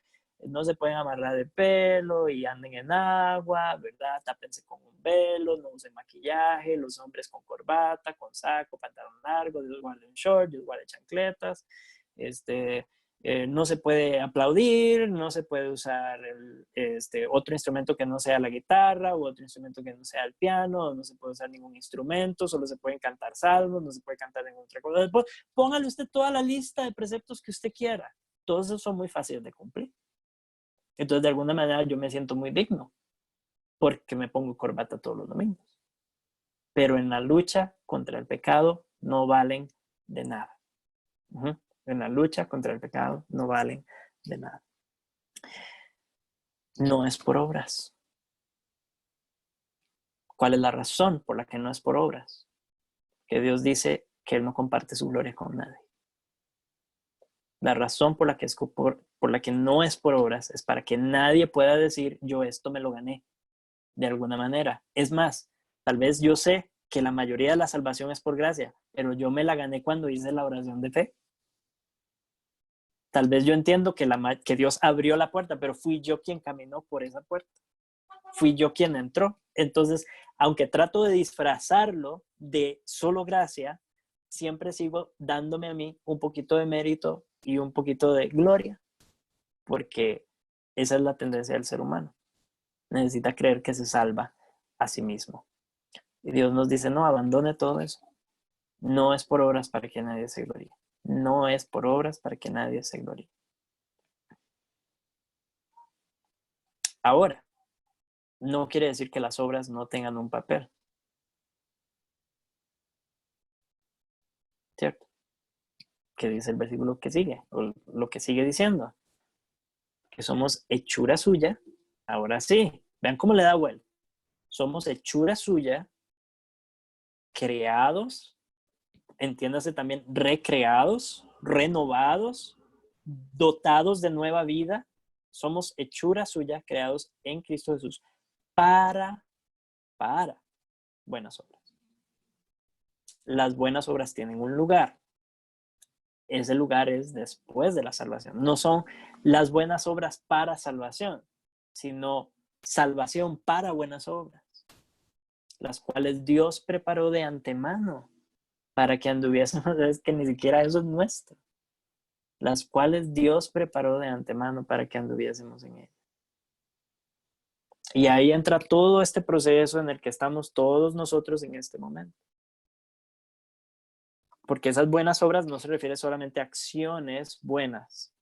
no se pueden amarrar de pelo y anden en agua, ¿verdad? Tápense con un velo, no usen maquillaje, los hombres con corbata, con saco, pantalón largo, Dios guarde un short, Dios guarde chancletas, no se puede aplaudir, no se puede usar otro instrumento que no sea la guitarra o otro instrumento que no sea el piano, no se puede usar ningún instrumento, solo se pueden cantar salmos, no se puede cantar ninguna otra cosa. Después, póngale usted toda la lista de preceptos que usted quiera. Todos esos son muy fáciles de cumplir. Entonces, de alguna manera, yo me siento muy digno porque me pongo corbata todos los domingos. Pero en la lucha contra el pecado no valen de nada. En la lucha contra el pecado no valen de nada. No es por obras. ¿Cuál es la razón por la que no es por obras? Que Dios dice que Él no comparte su gloria con nadie. La razón por la que no es por obras es para que nadie pueda decir: yo esto me lo gané de alguna manera. Es más, tal vez yo sé que la mayoría de la salvación es por gracia, pero yo me la gané cuando hice la oración de fe. Tal vez yo entiendo que Dios abrió la puerta, pero fui yo quien caminó por esa puerta. Fui yo quien entró. Entonces, aunque trato de disfrazarlo de solo gracia, siempre sigo dándome a mí un poquito de mérito y un poquito de gloria, porque esa es la tendencia del ser humano. Necesita creer que se salva a sí mismo. Y Dios nos dice: no, abandone todo eso. No es por obras para que nadie se gloríe. No es por obras para que nadie se gloríe. Ahora, no quiere decir que las obras no tengan un papel. ¿Cierto? ¿Qué dice el versículo que sigue? O lo que sigue diciendo. Que somos hechura suya. Ahora sí, vean cómo le da vuelta. Somos hechura suya, creados, entiéndase también recreados, renovados, dotados de nueva vida. Somos hechura suya, creados en Cristo Jesús para buenas obras. Las buenas obras tienen un lugar. Ese lugar es después de la salvación. No son las buenas obras para salvación, sino salvación para buenas obras, las cuales Dios preparó de antemano para que anduviésemos. Es que ni siquiera eso es nuestro. Las cuales Dios preparó de antemano para que anduviésemos en él. Y ahí entra todo este proceso en el que estamos todos nosotros en este momento. Porque esas buenas obras no se refiere solamente a acciones buenas,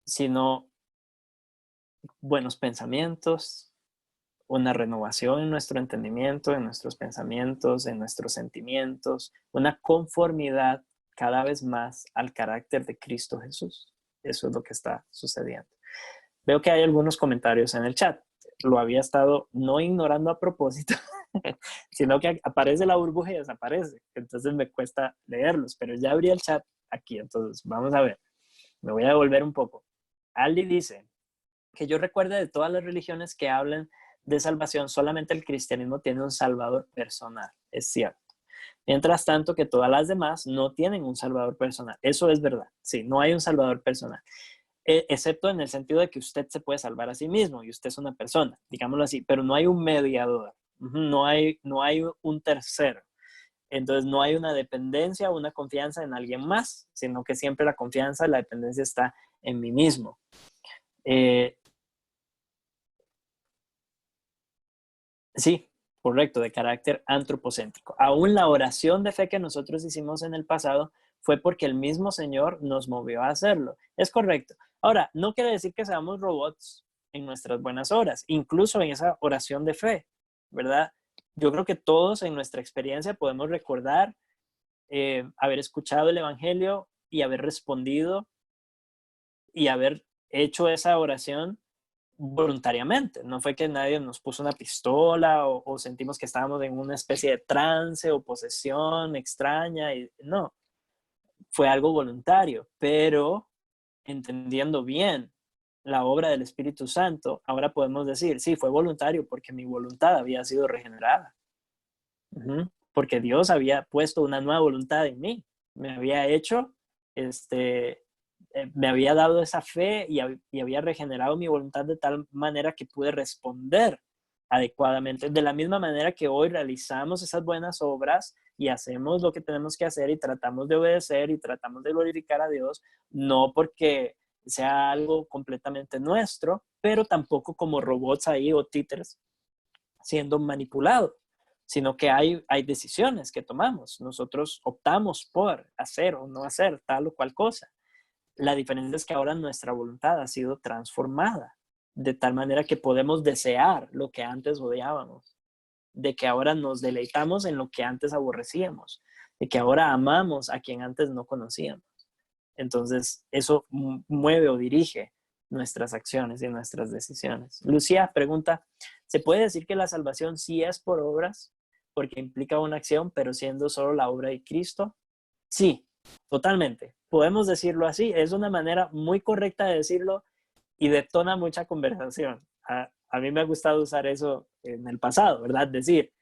sino buenos pensamientos, una renovación en nuestro entendimiento, en nuestros pensamientos, en nuestros sentimientos, una conformidad cada vez más al carácter de Cristo Jesús. Eso es lo que está sucediendo. Veo que hay algunos comentarios en el chat. Lo había estado no ignorando a propósito, sino que aparece la burbuja y desaparece. Entonces me cuesta leerlos, pero ya abrí el chat aquí. Entonces vamos a ver. Me voy a devolver un poco. Aldi dice que yo recuerde de todas las religiones que hablan de salvación, solamente el cristianismo tiene un salvador personal. Es cierto. Mientras tanto, que todas las demás no tienen un salvador personal. Eso es verdad. Sí, no hay un salvador personal. Excepto en el sentido de que usted se puede salvar a sí mismo y usted es una persona, digámoslo así, pero no hay un mediador, no hay un tercero. Entonces no hay una dependencia o una confianza en alguien más, sino que siempre la confianza, la dependencia está en mí mismo. Eh, sí, correcto, de carácter antropocéntrico. Aún la oración de fe que nosotros hicimos en el pasado fue porque el mismo Señor nos movió a hacerlo. Es correcto. Ahora, no quiere decir que seamos robots en nuestras buenas obras, incluso en esa oración de fe, ¿verdad? Yo creo que todos en nuestra experiencia podemos recordar haber escuchado el Evangelio y haber respondido y haber hecho esa oración voluntariamente. No fue que nadie nos puso una pistola o sentimos que estábamos en una especie de trance o posesión extraña. No, fue algo voluntario, pero entendiendo bien la obra del Espíritu Santo, ahora podemos decir, sí, fue voluntario porque mi voluntad había sido regenerada. Porque Dios había puesto una nueva voluntad en mí, me había hecho, me había dado esa fe y había regenerado mi voluntad de tal manera que pude responder adecuadamente. De la misma manera que hoy realizamos esas buenas obras y hacemos lo que tenemos que hacer y tratamos de obedecer y tratamos de glorificar a Dios, no porque sea algo completamente nuestro, pero tampoco como robots ahí o títeres siendo manipulados, sino que hay decisiones que tomamos. Nosotros optamos por hacer o no hacer tal o cual cosa. La diferencia es que ahora nuestra voluntad ha sido transformada de tal manera que podemos desear lo que antes odiábamos, de que ahora nos deleitamos en lo que antes aborrecíamos, de que ahora amamos a quien antes no conocíamos. Entonces, eso mueve o dirige nuestras acciones y nuestras decisiones. Lucía pregunta, ¿se puede decir que la salvación sí es por obras? Porque implica una acción, pero siendo solo la obra de Cristo. Sí, totalmente. Podemos decirlo así. Es una manera muy correcta de decirlo y detona mucha conversación. A mí me ha gustado usar eso en el pasado, ¿verdad? Decir,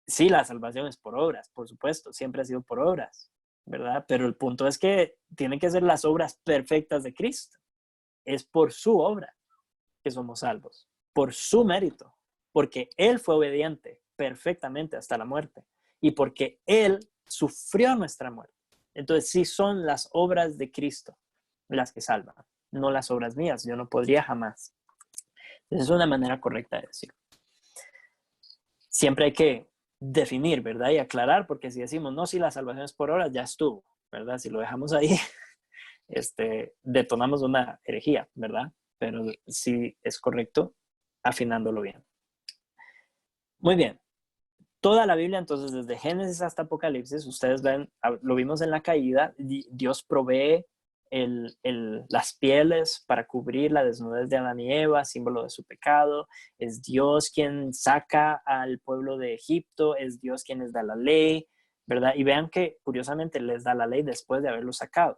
sí, la salvación es por obras, por supuesto, siempre ha sido por obras, ¿verdad? Pero el punto es que tienen que ser las obras perfectas de Cristo. Es por su obra que somos salvos, por su mérito, porque Él fue obediente perfectamente hasta la muerte y porque Él sufrió nuestra muerte. Entonces sí son las obras de Cristo las que salvan, no las obras mías. Yo no podría jamás. Esa es una manera correcta de decirlo. Siempre hay que definir, ¿verdad? Y aclarar, porque si decimos, no, si la salvación es por obras, ya estuvo, ¿verdad? Si lo dejamos ahí, detonamos una herejía, ¿verdad? Pero sí es correcto afinándolo bien. Muy bien. Toda la Biblia, entonces, desde Génesis hasta Apocalipsis, ustedes ven, lo vimos en la caída, Dios provee las pieles para cubrir la desnudez de Adán y Eva, símbolo de su pecado. Es Dios quien saca al pueblo de Egipto, es Dios quien les da la ley, ¿verdad? Y vean que, curiosamente, les da la ley después de haberlo sacado.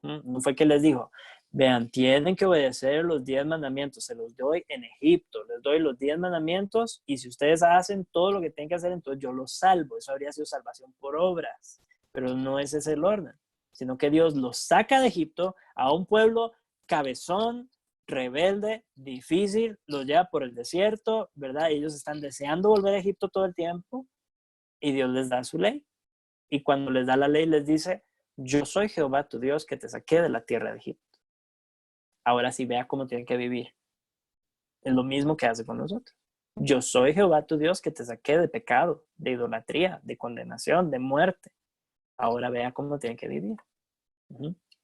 No fue que les dijo, vean, tienen que obedecer los 10 mandamientos, se los doy en Egipto, les doy los 10 mandamientos y si ustedes hacen todo lo que tienen que hacer, entonces yo los salvo. Eso habría sido salvación por obras, pero no ese es el orden, sino que Dios los saca de Egipto a un pueblo cabezón, rebelde, difícil, los lleva por el desierto, ¿verdad? Ellos están deseando volver a Egipto todo el tiempo y Dios les da su ley. Y cuando les da la ley les dice, yo soy Jehová tu Dios que te saqué de la tierra de Egipto. Ahora sí vea cómo tienen que vivir. Es lo mismo que hace con nosotros. Yo soy Jehová tu Dios que te saqué de pecado, de idolatría, de condenación, de muerte. Ahora vea cómo tienen que vivir.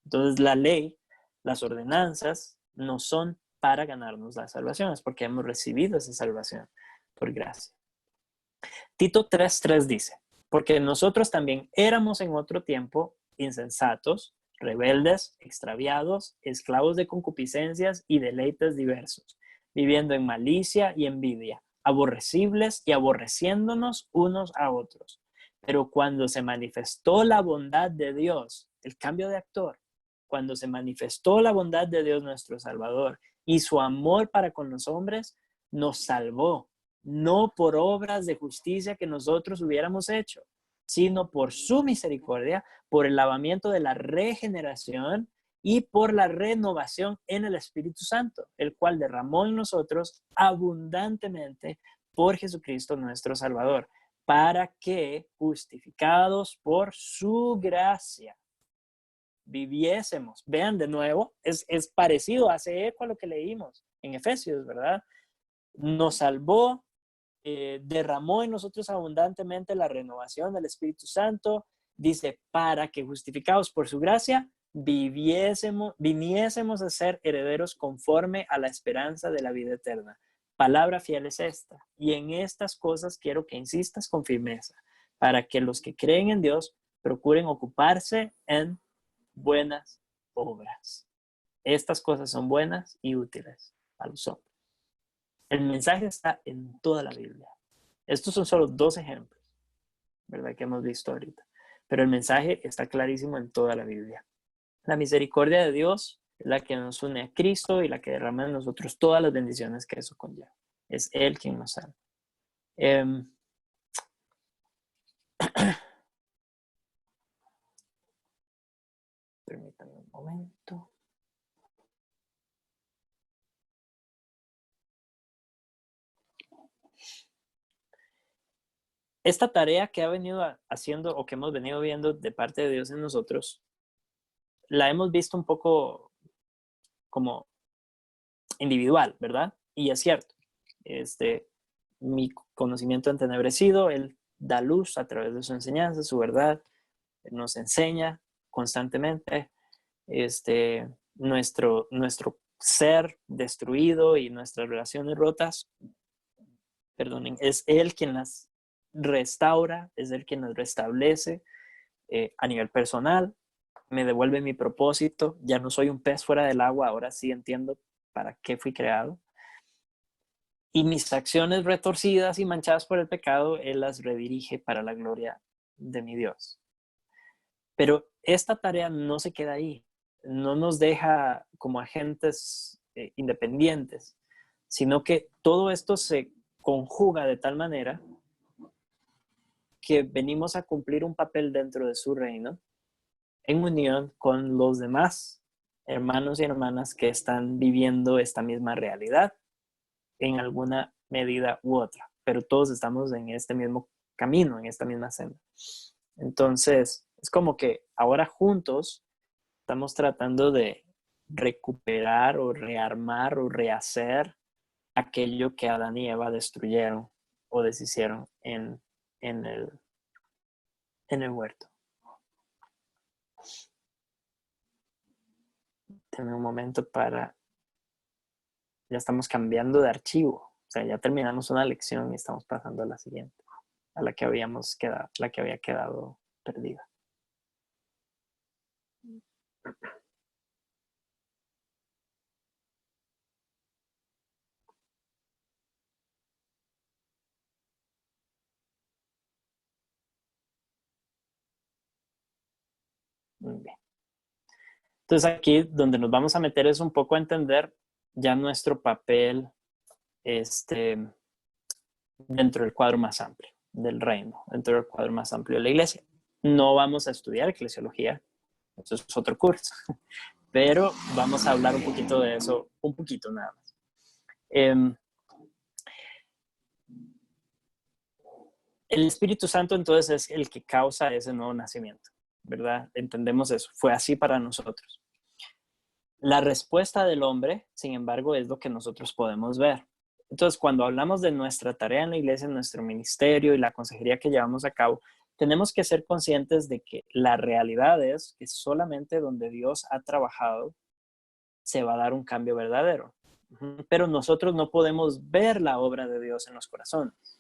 Entonces la ley, las ordenanzas no son para ganarnos la salvación, es porque hemos recibido esa salvación por gracia. Tito 3:3 dice, porque nosotros también éramos en otro tiempo insensatos, rebeldes, extraviados, esclavos de concupiscencias y deleites diversos, viviendo en malicia y envidia, aborrecibles y aborreciéndonos unos a otros. Pero cuando se manifestó la bondad de Dios, el cambio de actor, cuando se manifestó la bondad de Dios nuestro Salvador y su amor para con los hombres, nos salvó no por obras de justicia que nosotros hubiéramos hecho, sino por su misericordia, por el lavamiento de la regeneración y por la renovación en el Espíritu Santo, el cual derramó en nosotros abundantemente por Jesucristo nuestro Salvador, para que, justificados por su gracia, viviésemos. Vean de nuevo, es parecido, hace eco a lo que leímos en Efesios, ¿verdad? Nos salvó, derramó en nosotros abundantemente la renovación del Espíritu Santo, dice, para que justificados por su gracia, viniésemos a ser herederos conforme a la esperanza de la vida eterna. Palabra fiel es esta, y en estas cosas quiero que insistas con firmeza, para que los que creen en Dios procuren ocuparse en buenas obras. Estas cosas son buenas y útiles a los hombres. El mensaje está en toda la Biblia. Estos son solo 2 ejemplos, ¿verdad? Que hemos visto ahorita. Pero el mensaje está clarísimo en toda la Biblia. La misericordia de Dios es la que nos une a Cristo y la que derrama en nosotros todas las bendiciones que eso conlleva. Es Él quien nos salva. Permítanme un momento. Esta tarea que ha venido haciendo o que hemos venido viendo de parte de Dios en nosotros, la hemos visto un poco como individual, ¿verdad? Y es cierto, mi conocimiento entenebrecido, Él da luz a través de su enseñanza, su verdad, Él nos enseña constantemente, nuestro ser destruido y nuestras relaciones rotas, perdonen, es Él quien las restaura, es Él quien las restablece a nivel personal, me devuelve mi propósito, ya no soy un pez fuera del agua, ahora sí entiendo para qué fui creado. Y mis acciones retorcidas y manchadas por el pecado, Él las redirige para la gloria de mi Dios. Pero esta tarea no se queda ahí, no nos deja como agentes independientes, sino que todo esto se conjuga de tal manera que venimos a cumplir un papel dentro de su reino en unión con los demás hermanos y hermanas que están viviendo esta misma realidad en alguna medida u otra, pero todos estamos en este mismo camino, en esta misma senda. Entonces, es como que ahora juntos estamos tratando de recuperar o rearmar o rehacer aquello que Adán y Eva destruyeron o deshicieron en el huerto. Denme un momento para... Ya estamos cambiando de archivo. O sea, ya terminamos una lección y estamos pasando a la siguiente, a la que habíamos quedado, la que había quedado perdida. Muy bien. Entonces aquí donde nos vamos a meter es un poco a entender ya nuestro papel dentro del cuadro más amplio del reino, dentro del cuadro más amplio de la iglesia. No vamos a estudiar eclesiología, eso es otro curso, pero vamos a hablar un poquito de eso, un poquito nada más. El Espíritu Santo entonces es el que causa ese nuevo nacimiento, ¿verdad? Entendemos eso, fue así para nosotros. La respuesta del hombre, sin embargo, es lo que nosotros podemos ver. Entonces, cuando hablamos de nuestra tarea en la iglesia, nuestro ministerio y la consejería que llevamos a cabo, tenemos que ser conscientes de que la realidad es que solamente donde Dios ha trabajado se va a dar un cambio verdadero. Pero nosotros no podemos ver la obra de Dios en los corazones.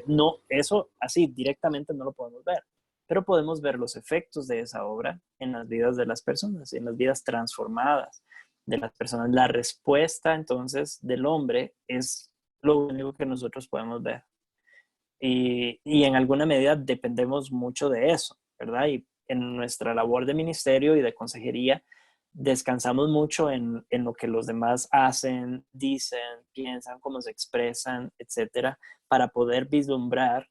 No, eso así directamente no lo podemos ver, pero podemos ver los efectos de esa obra en las vidas de las personas, en las vidas transformadas de las personas. La respuesta entonces del hombre es lo único que nosotros podemos ver. Y en alguna medida dependemos mucho de eso, ¿verdad? Y en nuestra labor de ministerio y de consejería descansamos mucho en lo que los demás hacen, dicen, piensan, cómo se expresan, etcétera, para poder vislumbrar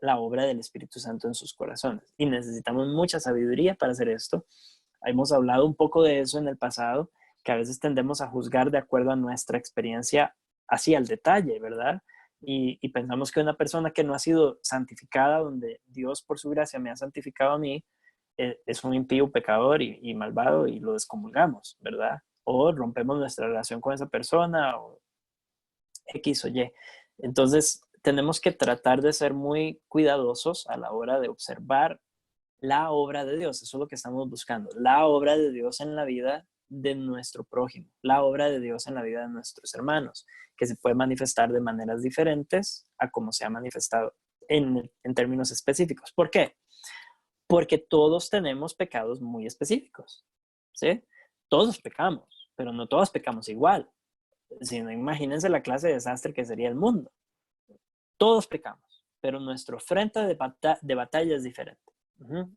la obra del Espíritu Santo en sus corazones. Y necesitamos mucha sabiduría para hacer esto. Hemos hablado un poco de eso en el pasado, que a veces tendemos a juzgar de acuerdo a nuestra experiencia así al detalle, ¿verdad? Y pensamos que una persona que no ha sido santificada, donde Dios por su gracia me ha santificado a mí, es un impío, pecador y malvado y lo descomulgamos, ¿verdad? O rompemos nuestra relación con esa persona o X o Y. Entonces, tenemos que tratar de ser muy cuidadosos a la hora de observar la obra de Dios. Eso es lo que estamos buscando. La obra de Dios en la vida de nuestro prójimo, la obra de Dios en la vida de nuestros hermanos, que se puede manifestar de maneras diferentes a como se ha manifestado en términos específicos. ¿Por qué? Porque todos tenemos pecados muy específicos, ¿sí? Todos pecamos, pero no todos pecamos igual. Si no, imagínense la clase de desastre que sería el mundo. Todos pecamos, pero nuestro frente de batalla es diferente.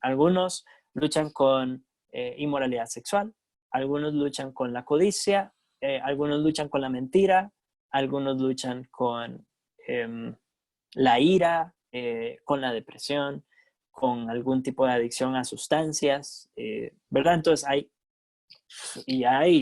Algunos luchan con inmoralidad sexual, algunos luchan con la codicia, algunos luchan con la mentira, algunos luchan con la ira, con la depresión, con algún tipo de adicción a sustancias, ¿verdad? Entonces hay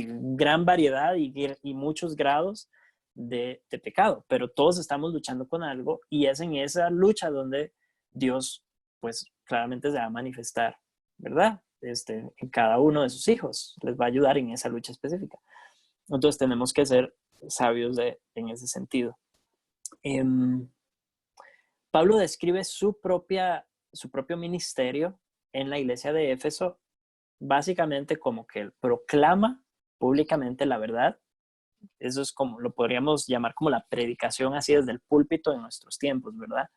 gran variedad y muchos grados de pecado, pero todos estamos luchando con algo y es en esa lucha donde Dios, pues claramente se va a manifestar, ¿verdad? En cada uno de sus hijos, les va a ayudar en esa lucha específica. Entonces tenemos que ser sabios en ese sentido. Pablo describe su propio ministerio en la iglesia de Éfeso básicamente como que él proclama públicamente la verdad. Eso es como, lo podríamos llamar como la predicación así desde el púlpito en nuestros tiempos, ¿verdad?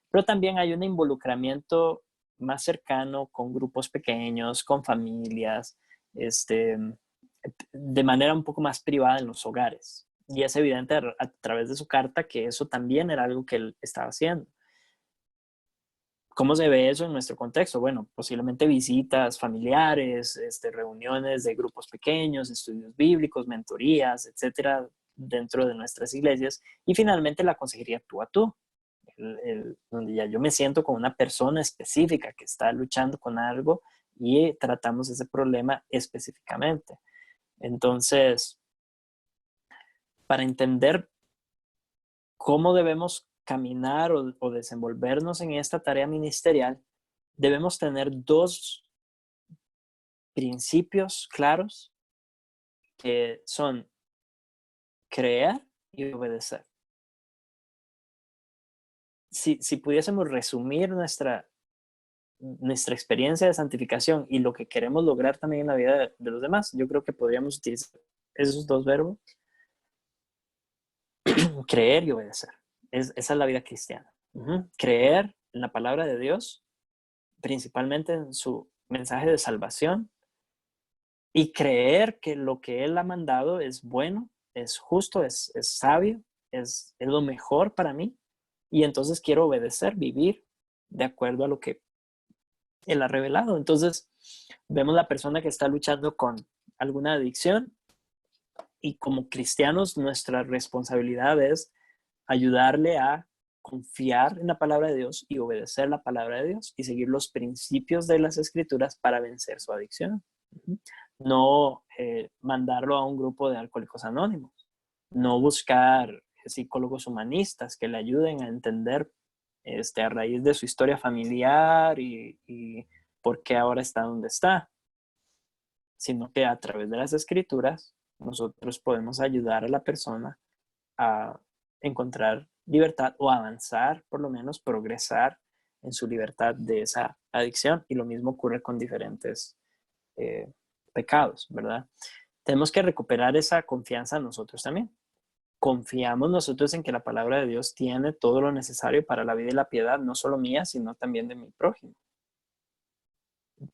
Pero también hay un involucramiento más cercano con grupos pequeños, con familias, de manera un poco más privada en los hogares. Y es evidente a través de su carta que eso también era algo que él estaba haciendo. ¿Cómo se ve eso en nuestro contexto? Bueno, posiblemente visitas familiares, reuniones de grupos pequeños, estudios bíblicos, mentorías, etcétera, dentro de nuestras iglesias. Y finalmente la consejería tú a tú, donde ya yo me siento con una persona específica que está luchando con algo y tratamos ese problema específicamente. Entonces, para entender cómo debemos caminar o desenvolvernos en esta tarea ministerial, debemos tener dos principios claros que son creer y obedecer. Si pudiésemos resumir nuestra experiencia de santificación y lo que queremos lograr también en la vida de los demás, yo creo que podríamos utilizar esos dos verbos, creer y obedecer. Esa es la vida cristiana. Creer en la palabra de Dios, principalmente en su mensaje de salvación, y creer que lo que Él ha mandado es bueno, es justo, es sabio, es lo mejor para mí, y entonces quiero obedecer, vivir de acuerdo a lo que Él ha revelado. Entonces, vemos la persona que está luchando con alguna adicción y como cristianos nuestra responsabilidad es ayudarle a confiar en la palabra de Dios y obedecer la palabra de Dios y seguir los principios de las escrituras para vencer su adicción. No mandarlo a un grupo de alcohólicos anónimos, no buscar psicólogos humanistas que le ayuden a entender a raíz de su historia familiar y por qué ahora está donde está, sino que a través de las escrituras nosotros podemos ayudar a la persona a encontrar libertad o avanzar, por lo menos progresar en su libertad de esa adicción. Y lo mismo ocurre con diferentes pecados, ¿verdad? Tenemos que recuperar esa confianza nosotros también. Confiamos nosotros en que la palabra de Dios tiene todo lo necesario para la vida y la piedad, no solo mía, sino también de mi prójimo.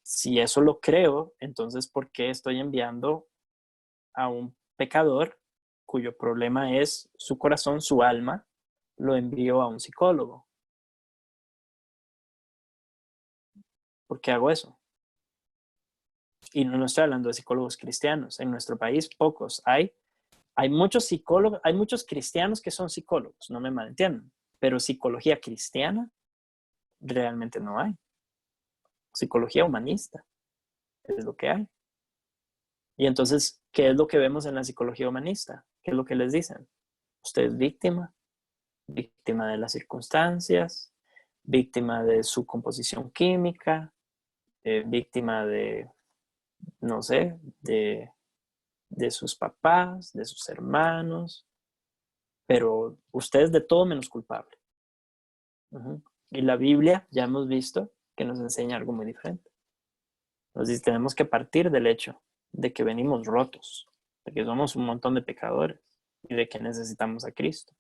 Si eso lo creo, entonces, ¿por qué estoy enviando a un pecador cuyo problema es su corazón, su alma, lo envío a un psicólogo? ¿Por qué hago eso? Y no estoy hablando de psicólogos cristianos. En nuestro país, pocos. Hay muchos psicólogos, hay muchos cristianos que son psicólogos, no me malentiendan, pero psicología cristiana realmente no hay. Psicología humanista es lo que hay. Y entonces, ¿qué es lo que vemos en la psicología humanista? ¿Qué es lo que les dicen? Usted es víctima, víctima de las circunstancias, víctima de su composición química, víctima de, no sé, de sus papás, de sus hermanos, pero usted es de todo menos culpable. Uh-huh. Y la Biblia, ya hemos visto, que nos enseña algo muy diferente. Entonces tenemos que partir del hecho de que venimos rotos, de que somos un montón de pecadores y de que necesitamos a Cristo.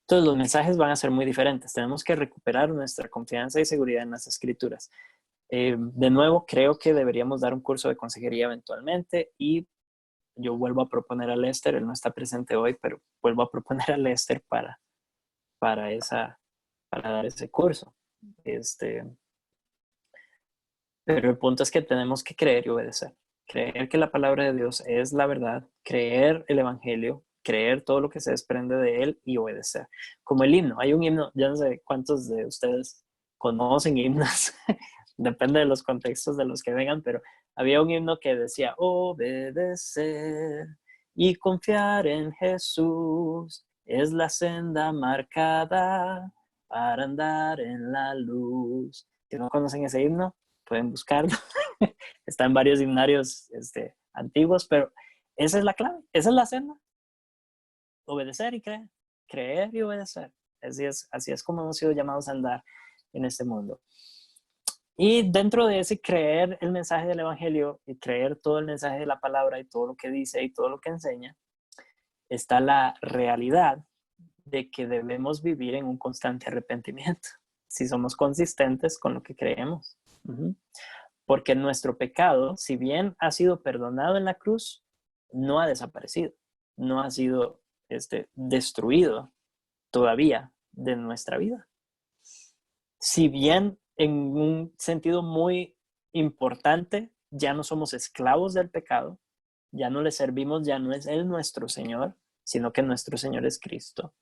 Entonces los mensajes van a ser muy diferentes. Tenemos que recuperar nuestra confianza y seguridad en las Escrituras. De nuevo, creo que deberíamos dar un curso de consejería eventualmente y yo vuelvo a proponer a Lester, él no está presente hoy, pero vuelvo a proponer a Lester para dar ese curso. Pero el punto es que tenemos que creer y obedecer. Creer que la palabra de Dios es la verdad, creer el Evangelio, creer todo lo que se desprende de él y obedecer. Como el himno, hay un himno, ya no sé cuántos de ustedes conocen himnos, depende de los contextos de los que vengan, pero había un himno que decía, obedecer y confiar en Jesús es la senda marcada para andar en la luz. Si no conocen ese himno, pueden buscarlo. Está en varios himnarios antiguos, pero esa es la clave, esa es la senda. Obedecer y creer, creer y obedecer. Así es como hemos sido llamados a andar en este mundo. Y dentro de ese creer el mensaje del Evangelio y creer todo el mensaje de la palabra y todo lo que dice y todo lo que enseña, está la realidad de que debemos vivir en un constante arrepentimiento, si somos consistentes con lo que creemos. Uh-huh. Porque nuestro pecado, si bien ha sido perdonado en la cruz, no ha desaparecido, no ha sido destruido todavía de nuestra vida. Si bien en un sentido muy importante, ya no somos esclavos del pecado, ya no le servimos, ya no es Él nuestro Señor, sino que nuestro Señor es Cristo.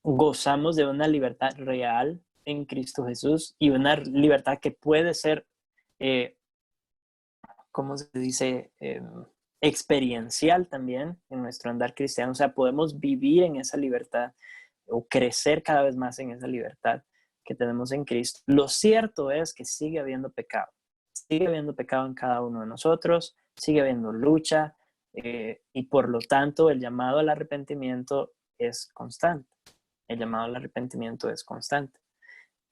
Gozamos de una libertad real en Cristo Jesús y una libertad que puede ser, ¿cómo se dice? Experiencial también en nuestro andar cristiano. O sea, podemos vivir en esa libertad o crecer cada vez más en esa libertad que tenemos en Cristo. Lo cierto es que sigue habiendo pecado. Sigue habiendo pecado en cada uno de nosotros, sigue habiendo lucha y por lo tanto el llamado al arrepentimiento es constante. El llamado al arrepentimiento es constante.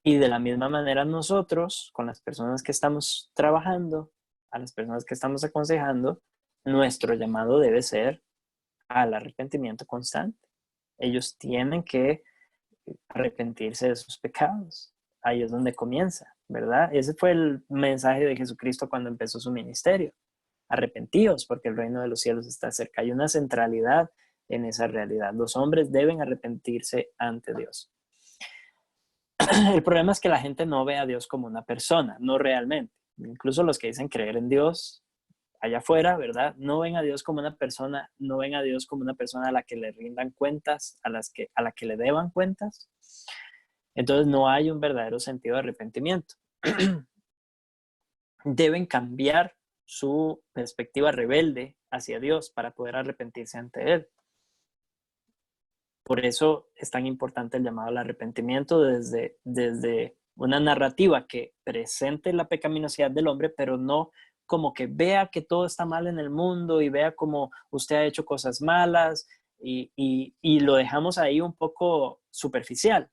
Y de la misma manera nosotros, con las personas que estamos trabajando, a las personas que estamos aconsejando, nuestro llamado debe ser al arrepentimiento constante. Ellos tienen que arrepentirse de sus pecados. Ahí es donde comienza, ¿verdad? Ese fue el mensaje de Jesucristo cuando empezó su ministerio. Arrepentíos porque el reino de los cielos está cerca. Hay una centralidad en esa realidad. Los hombres deben arrepentirse ante Dios. El problema es que la gente no ve a Dios como una persona, no realmente. Incluso los que dicen creer en Dios allá afuera, ¿verdad? No ven a Dios como una persona, no ven a Dios como una persona a la que le rindan cuentas, a la que le deban cuentas. Entonces no hay un verdadero sentido de arrepentimiento. Deben cambiar su perspectiva rebelde hacia Dios para poder arrepentirse ante Él. Por eso es tan importante el llamado al arrepentimiento desde una narrativa que presente la pecaminosidad del hombre, pero no como que vea que todo está mal en el mundo y vea como usted ha hecho cosas malas y lo dejamos ahí un poco superficial,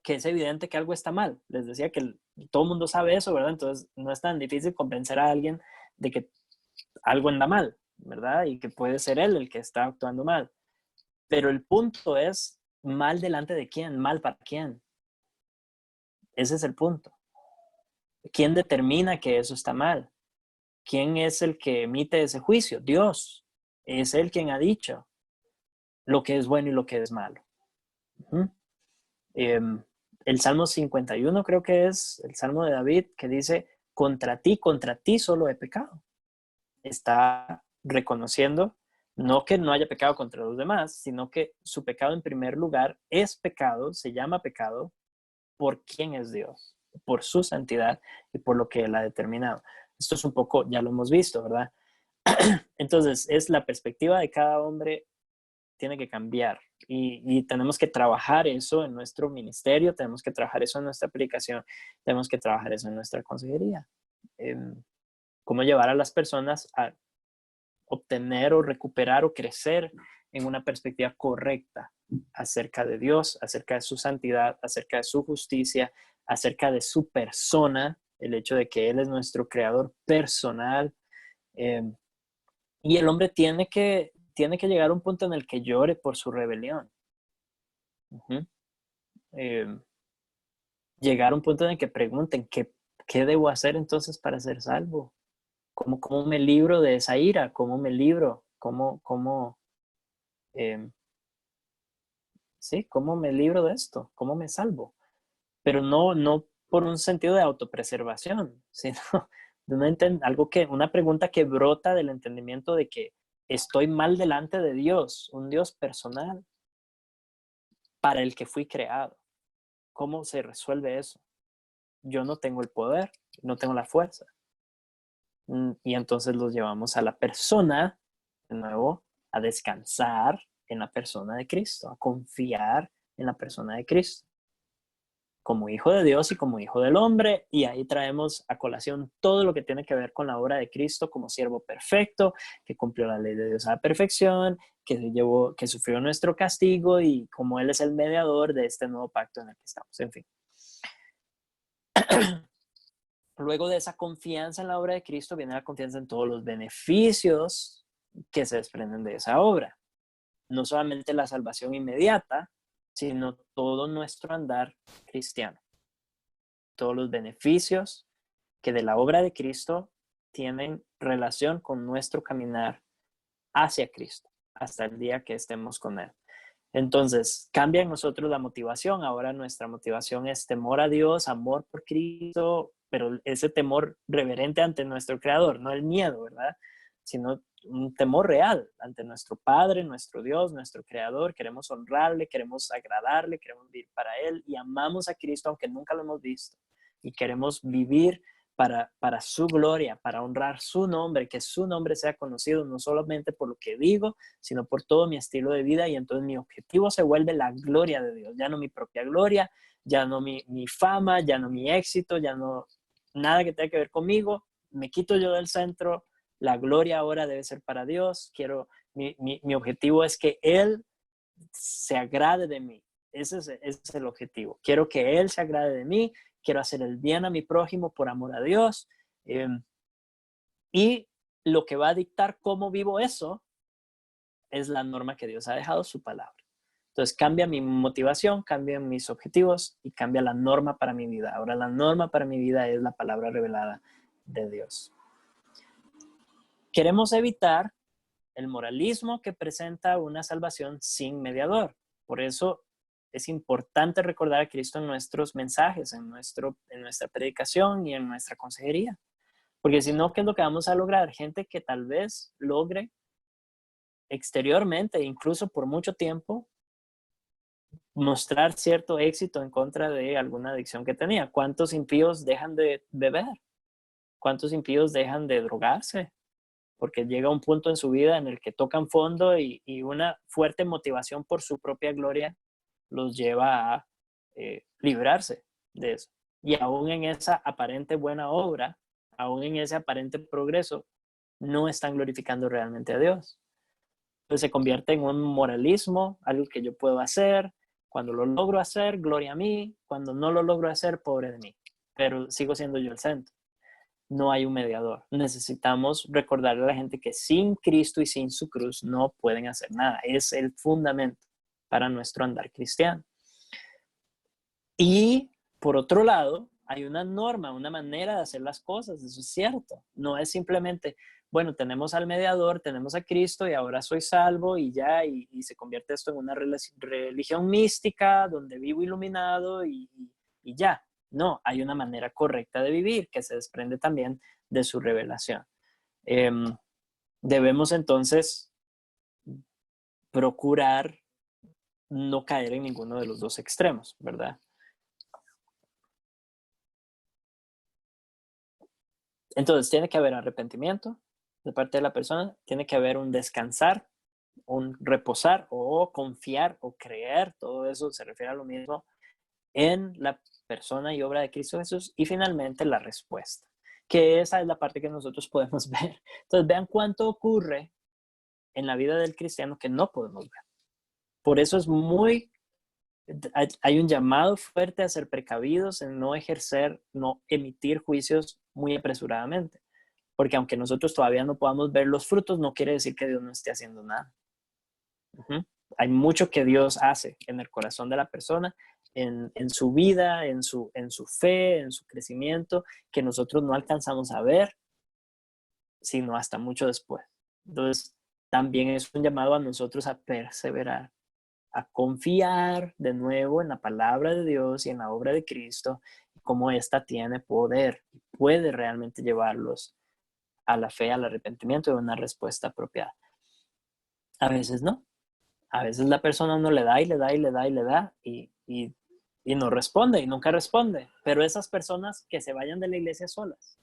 que es evidente que algo está mal. Les decía que todo el mundo sabe eso, ¿verdad? Entonces no es tan difícil convencer a alguien de que algo anda mal, ¿verdad? Y que puede ser él el que está actuando mal. Pero el punto es, ¿mal delante de quién? ¿Mal para quién? Ese es el punto. ¿Quién determina que eso está mal? ¿Quién es el que emite ese juicio? Dios. Es Él quien ha dicho lo que es bueno y lo que es malo. Uh-huh. El Salmo 51 creo que es el Salmo de David que dice, contra ti solo he pecado. Está reconociendo no que no haya pecado contra los demás, sino que su pecado en primer lugar es pecado, se llama pecado, por quién es Dios, por su santidad y por lo que Él ha determinado. Esto es un poco, ya lo hemos visto, ¿verdad? Entonces, es la perspectiva de cada hombre tiene que cambiar. Y tenemos que trabajar eso en nuestro ministerio, tenemos que trabajar eso en nuestra aplicación, tenemos que trabajar eso en nuestra consejería. Cómo llevar a las personas a obtener o recuperar o crecer en una perspectiva correcta acerca de Dios, acerca de su santidad, acerca de su justicia, acerca de su persona, el hecho de que Él es nuestro creador personal. Y el hombre tiene que llegar a un punto en el que llore por su rebelión. Uh-huh. Llegar a un punto en el que pregunten, ¿qué debo hacer entonces para ser salvo? ¿Cómo me libro de esa ira? ¿Cómo me libro? ¿Cómo me libro de esto? ¿Cómo me salvo? Pero no por un sentido de autopreservación, sino de una pregunta que brota del entendimiento de que estoy mal delante de Dios, un Dios personal para el que fui creado. ¿Cómo se resuelve eso? Yo no tengo el poder, no tengo la fuerza. Y entonces los llevamos a la persona, de nuevo, a descansar en la persona de Cristo, a confiar en la persona de Cristo, como hijo de Dios y como hijo del hombre, y ahí traemos a colación todo lo que tiene que ver con la obra de Cristo como siervo perfecto, que cumplió la ley de Dios a la perfección, que sufrió nuestro castigo y como Él es el mediador de este nuevo pacto en el que estamos, en fin. Luego de esa confianza en la obra de Cristo viene la confianza en todos los beneficios que se desprenden de esa obra. No solamente la salvación inmediata, sino todo nuestro andar cristiano. Todos los beneficios que de la obra de Cristo tienen relación con nuestro caminar hacia Cristo, hasta el día que estemos con Él. Entonces, cambia en nosotros la motivación. Ahora nuestra motivación es temor a Dios, amor por Cristo, pero ese temor reverente ante nuestro Creador, no el miedo, ¿verdad? Sino un temor real ante nuestro Padre, nuestro Dios, nuestro Creador. Queremos honrarle, queremos agradarle, queremos vivir para Él y amamos a Cristo aunque nunca lo hemos visto. Y queremos vivir para su gloria, para honrar su nombre, que su nombre sea conocido no solamente por lo que digo, sino por todo mi estilo de vida, y entonces mi objetivo se vuelve la gloria de Dios, ya no mi propia gloria, ya no mi fama, ya no mi éxito, ya no nada que tenga que ver conmigo, me quito yo del centro, la gloria ahora debe ser para Dios, mi objetivo es que Él se agrade de mí, ese es el objetivo, quiero que Él se agrade de mí, quiero hacer el bien a mi prójimo por amor a Dios, y lo que va a dictar cómo vivo eso es la norma que Dios ha dejado, su palabra. Entonces cambia mi motivación, cambian mis objetivos y cambia la norma para mi vida. Ahora la norma para mi vida es la palabra revelada de Dios. Queremos evitar el moralismo que presenta una salvación sin mediador. Por eso es importante recordar a Cristo en nuestros mensajes, en nuestra predicación y en nuestra consejería. Porque si no, ¿qué es lo que vamos a lograr? Gente que tal vez logre exteriormente, incluso por mucho tiempo, mostrar cierto éxito en contra de alguna adicción que tenía. ¿Cuántos impíos dejan de beber? ¿Cuántos impíos dejan de drogarse? Porque llega un punto en su vida en el que tocan fondo y una fuerte motivación por su propia gloria los lleva a librarse de eso. Y aún en esa aparente buena obra, aún en ese aparente progreso, no están glorificando realmente a Dios. Entonces se convierte en un moralismo, algo que yo puedo hacer. Cuando lo logro hacer, gloria a mí. Cuando no lo logro hacer, pobre de mí. Pero sigo siendo yo el centro. No hay un mediador. Necesitamos recordarle a la gente que sin Cristo y sin su cruz no pueden hacer nada. Es el fundamento para nuestro andar cristiano. Y por otro lado, hay una norma, una manera de hacer las cosas, eso es cierto. No es simplemente, bueno, tenemos al mediador, tenemos a Cristo y ahora soy salvo y ya, y se convierte esto en una religión mística donde vivo iluminado y ya. No, hay una manera correcta de vivir que se desprende también de su revelación. Debemos entonces procurar no caer en ninguno de los dos extremos, ¿verdad? Entonces, tiene que haber arrepentimiento de parte de la persona, tiene que haber un descansar un reposar o confiar o creer, todo eso se refiere a lo mismo en la persona y obra de Cristo Jesús. Y finalmente la respuesta, que esa es la parte que nosotros podemos ver. Entonces vean cuánto ocurre en la vida del cristiano que no podemos ver. Por eso es hay un llamado fuerte a ser precavidos, en no ejercer, no emitir juicios muy apresuradamente. Porque aunque nosotros todavía no podamos ver los frutos, no quiere decir que Dios no esté haciendo nada. Hay mucho que Dios hace en el corazón de la persona, en su vida, en su fe, en su crecimiento, que nosotros no alcanzamos a ver, sino hasta mucho después. Entonces, también es un llamado a nosotros a perseverar, a confiar de nuevo en la palabra de Dios y en la obra de Cristo, como ésta tiene poder y puede realmente llevarlos a la fe, al arrepentimiento y a una respuesta apropiada. A veces no. A veces la persona no le da y le da y le da y le da y no responde y nunca responde. Pero esas personas que se vayan de la iglesia solas,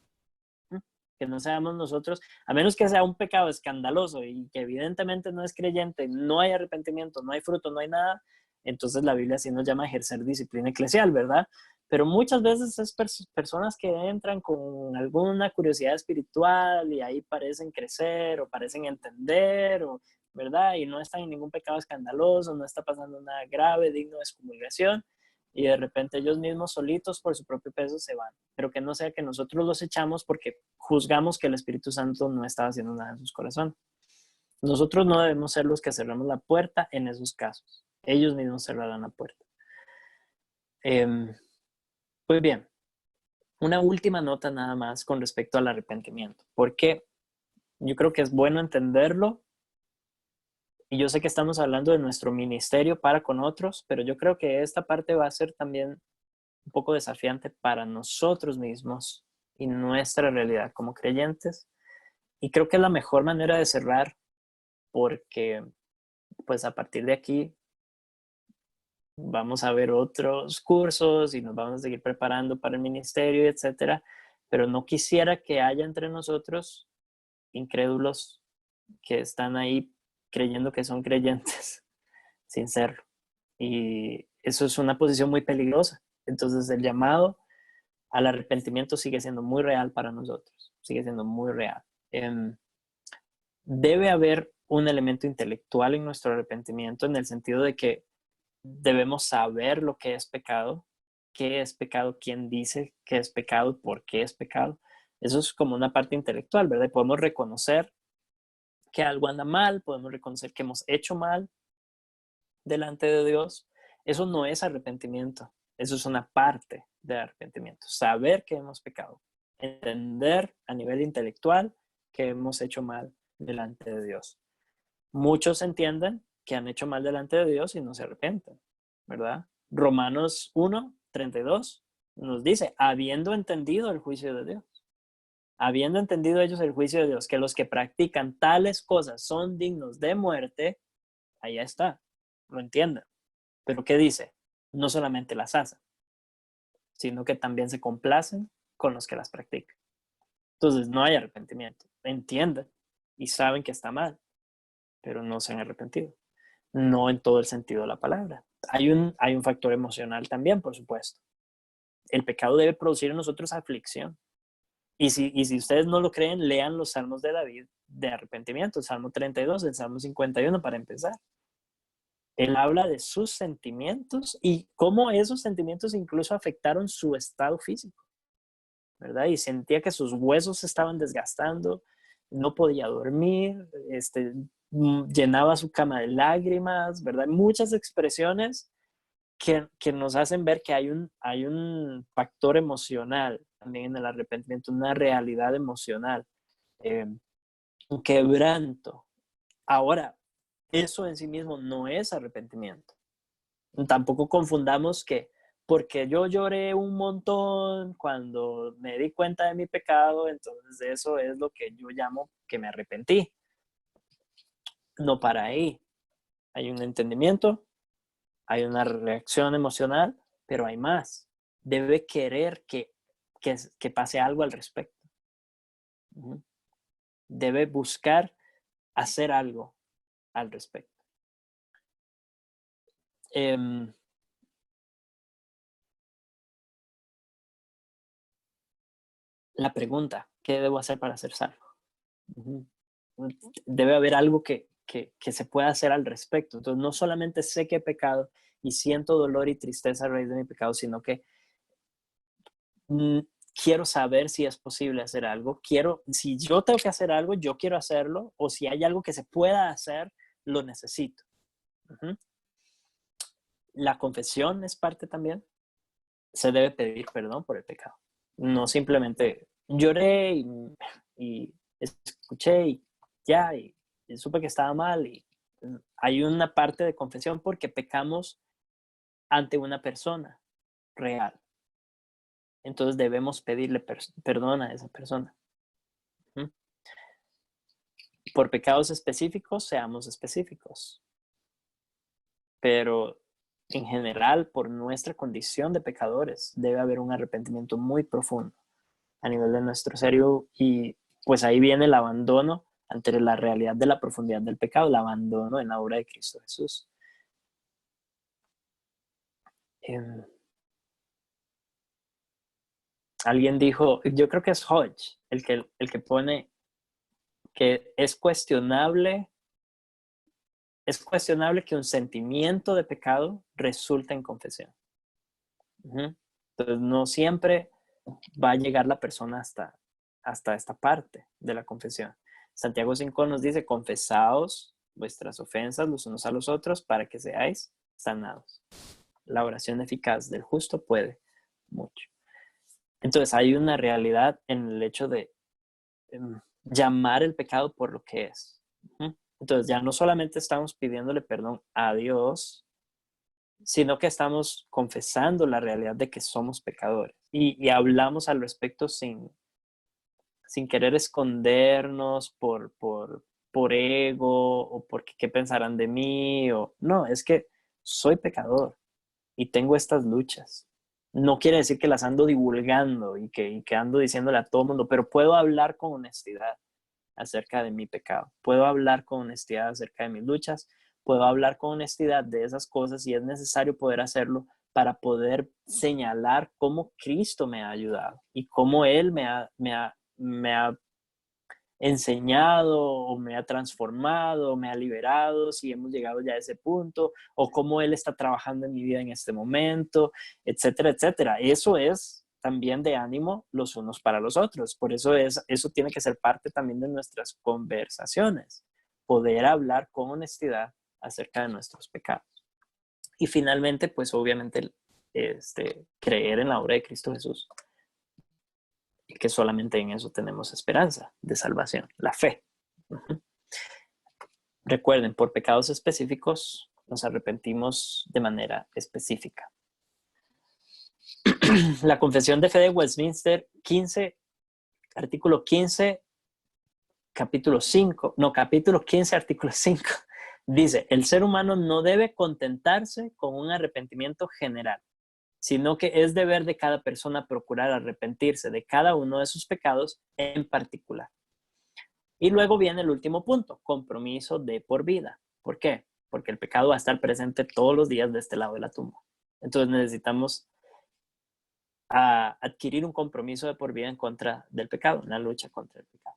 que no seamos nosotros, a menos que sea un pecado escandaloso y que evidentemente no es creyente, no hay arrepentimiento, no hay fruto, no hay nada, entonces la Biblia sí nos llama a ejercer disciplina eclesial, ¿verdad? Pero muchas veces es personas que entran con alguna curiosidad espiritual y ahí parecen crecer o parecen entender, o, ¿verdad? Y no están en ningún pecado escandaloso, no está pasando nada grave, digno de excomulgación, y de repente ellos mismos solitos por su propio peso se van. Pero que no sea que nosotros los echamos porque juzgamos que el Espíritu Santo no estaba haciendo nada en sus corazones. Nosotros no debemos ser los que cerramos la puerta en esos casos. Ellos mismos cerrarán la puerta. Pues bien, una última nota nada más con respecto al arrepentimiento, porque yo creo que es bueno entenderlo, y yo sé que estamos hablando de nuestro ministerio para con otros, pero yo creo que esta parte va a ser también un poco desafiante para nosotros mismos y nuestra realidad como creyentes. Y creo que es la mejor manera de cerrar, porque pues a partir de aquí vamos a ver otros cursos y nos vamos a seguir preparando para el ministerio, etcétera. Pero no quisiera que haya entre nosotros incrédulos que están ahí creyendo que son creyentes sin serlo. Y eso es una posición muy peligrosa. Entonces el llamado al arrepentimiento sigue siendo muy real para nosotros, sigue siendo muy real. Debe haber un elemento intelectual en nuestro arrepentimiento, en el sentido de que debemos saber lo que es pecado, qué es pecado, quién dice que es pecado, por qué es pecado. Eso es como una parte intelectual, ¿verdad? Y podemos reconocer que algo anda mal, podemos reconocer que hemos hecho mal delante de Dios. Eso no es arrepentimiento, eso es una parte de arrepentimiento. Saber que hemos pecado, entender a nivel intelectual que hemos hecho mal delante de Dios. Muchos entienden que han hecho mal delante de Dios y no se arrepienten, ¿verdad? Romanos 1:32 nos dice, habiendo entendido el juicio de Dios, habiendo entendido ellos el juicio de Dios, que los que practican tales cosas son dignos de muerte, allá está, lo entienden. Pero ¿qué dice? No solamente las hacen, sino que también se complacen con los que las practican. Entonces no hay arrepentimiento. Entienden y saben que está mal, pero no se han arrepentido. No en todo el sentido de la palabra. Hay un factor emocional también, por supuesto. El pecado debe producir en nosotros aflicción. Y si ustedes no lo creen, lean los salmos de David de arrepentimiento, el Salmo 32, el Salmo 51 para empezar. Él habla de sus sentimientos y cómo esos sentimientos incluso afectaron su estado físico, ¿verdad? Y sentía que sus huesos se estaban desgastando, no podía dormir, llenaba su cama de lágrimas, ¿verdad? Muchas expresiones que nos hacen ver que hay un factor emocional también en el arrepentimiento, una realidad emocional, un quebranto. Ahora, eso en sí mismo no es arrepentimiento. Tampoco confundamos que porque yo lloré un montón cuando me di cuenta de mi pecado, entonces eso es lo que yo llamo que me arrepentí. No para ahí. Hay un entendimiento, hay una reacción emocional, pero hay más. Debe querer que pase algo al respecto. Debe buscar hacer algo al respecto. Em, la pregunta, ¿qué debo hacer para ser salvo? Ujú. Debe haber algo que se pueda hacer al respecto. Entonces, no solamente sé que he pecado y siento dolor y tristeza a raíz de mi pecado, sino que mm, quiero saber si es posible hacer algo. Si yo tengo que hacer algo, yo quiero hacerlo, o si hay algo que se pueda hacer, lo necesito. Ujú. La confesión es parte también. Se debe pedir perdón por el pecado. No simplemente lloré y escuché y ya, y supe que estaba mal. Y hay una parte de confesión porque pecamos ante una persona real. Entonces debemos pedirle perdón a esa persona. ¿Mm? Por pecados específicos, seamos específicos. Pero en general, por nuestra condición de pecadores, debe haber un arrepentimiento muy profundo a nivel de nuestro ser, y pues ahí viene el abandono ante la realidad de la profundidad del pecado, el abandono en la obra de Cristo Jesús. Eh, Alguien dijo, yo creo que es Hodge, el que pone que es cuestionable que un sentimiento de pecado resulte en confesión. Uh-huh. Entonces, no siempre va a llegar la persona hasta esta parte de la confesión. Santiago 5 nos dice, confesaos vuestras ofensas los unos a los otros para que seáis sanados. La oración eficaz del justo puede mucho. Entonces, hay una realidad en el hecho de llamar el pecado por lo que es. Entonces, ya no solamente estamos pidiéndole perdón a Dios, sino que estamos confesando la realidad de que somos pecadores. Y hablamos al respecto sin querer escondernos por ego o porque qué pensarán de mí. No, es que soy pecador y tengo estas luchas. No quiere decir que las ando divulgando y que ando diciéndole a todo el mundo, pero puedo hablar con honestidad acerca de mi pecado. Puedo hablar con honestidad acerca de mis luchas. Puedo hablar con honestidad de esas cosas y es necesario poder hacerlo para poder señalar cómo Cristo me ha ayudado y cómo Él me ha enseñado o me ha transformado, me ha liberado, si hemos llegado ya a ese punto, o cómo Él está trabajando en mi vida en este momento, etcétera, etcétera. Eso es también de ánimo los unos para los otros. Por eso tiene que ser parte también de nuestras conversaciones, poder hablar con honestidad acerca de nuestros pecados. Y finalmente, pues obviamente, creer en la obra de Cristo Jesús, y que solamente en eso tenemos esperanza de salvación, la fe. Uh-huh. Recuerden, por pecados específicos nos arrepentimos de manera específica. La Confesión de Fe de Westminster 15, artículo 15, capítulo 15, artículo 5, dice, el ser humano no debe contentarse con un arrepentimiento general, sino que es deber de cada persona procurar arrepentirse de cada uno de sus pecados en particular. Y luego viene el último punto, compromiso de por vida. ¿Por qué? Porque el pecado va a estar presente todos los días de este lado de la tumba. Entonces necesitamos adquirir un compromiso de por vida en contra del pecado, una lucha contra el pecado.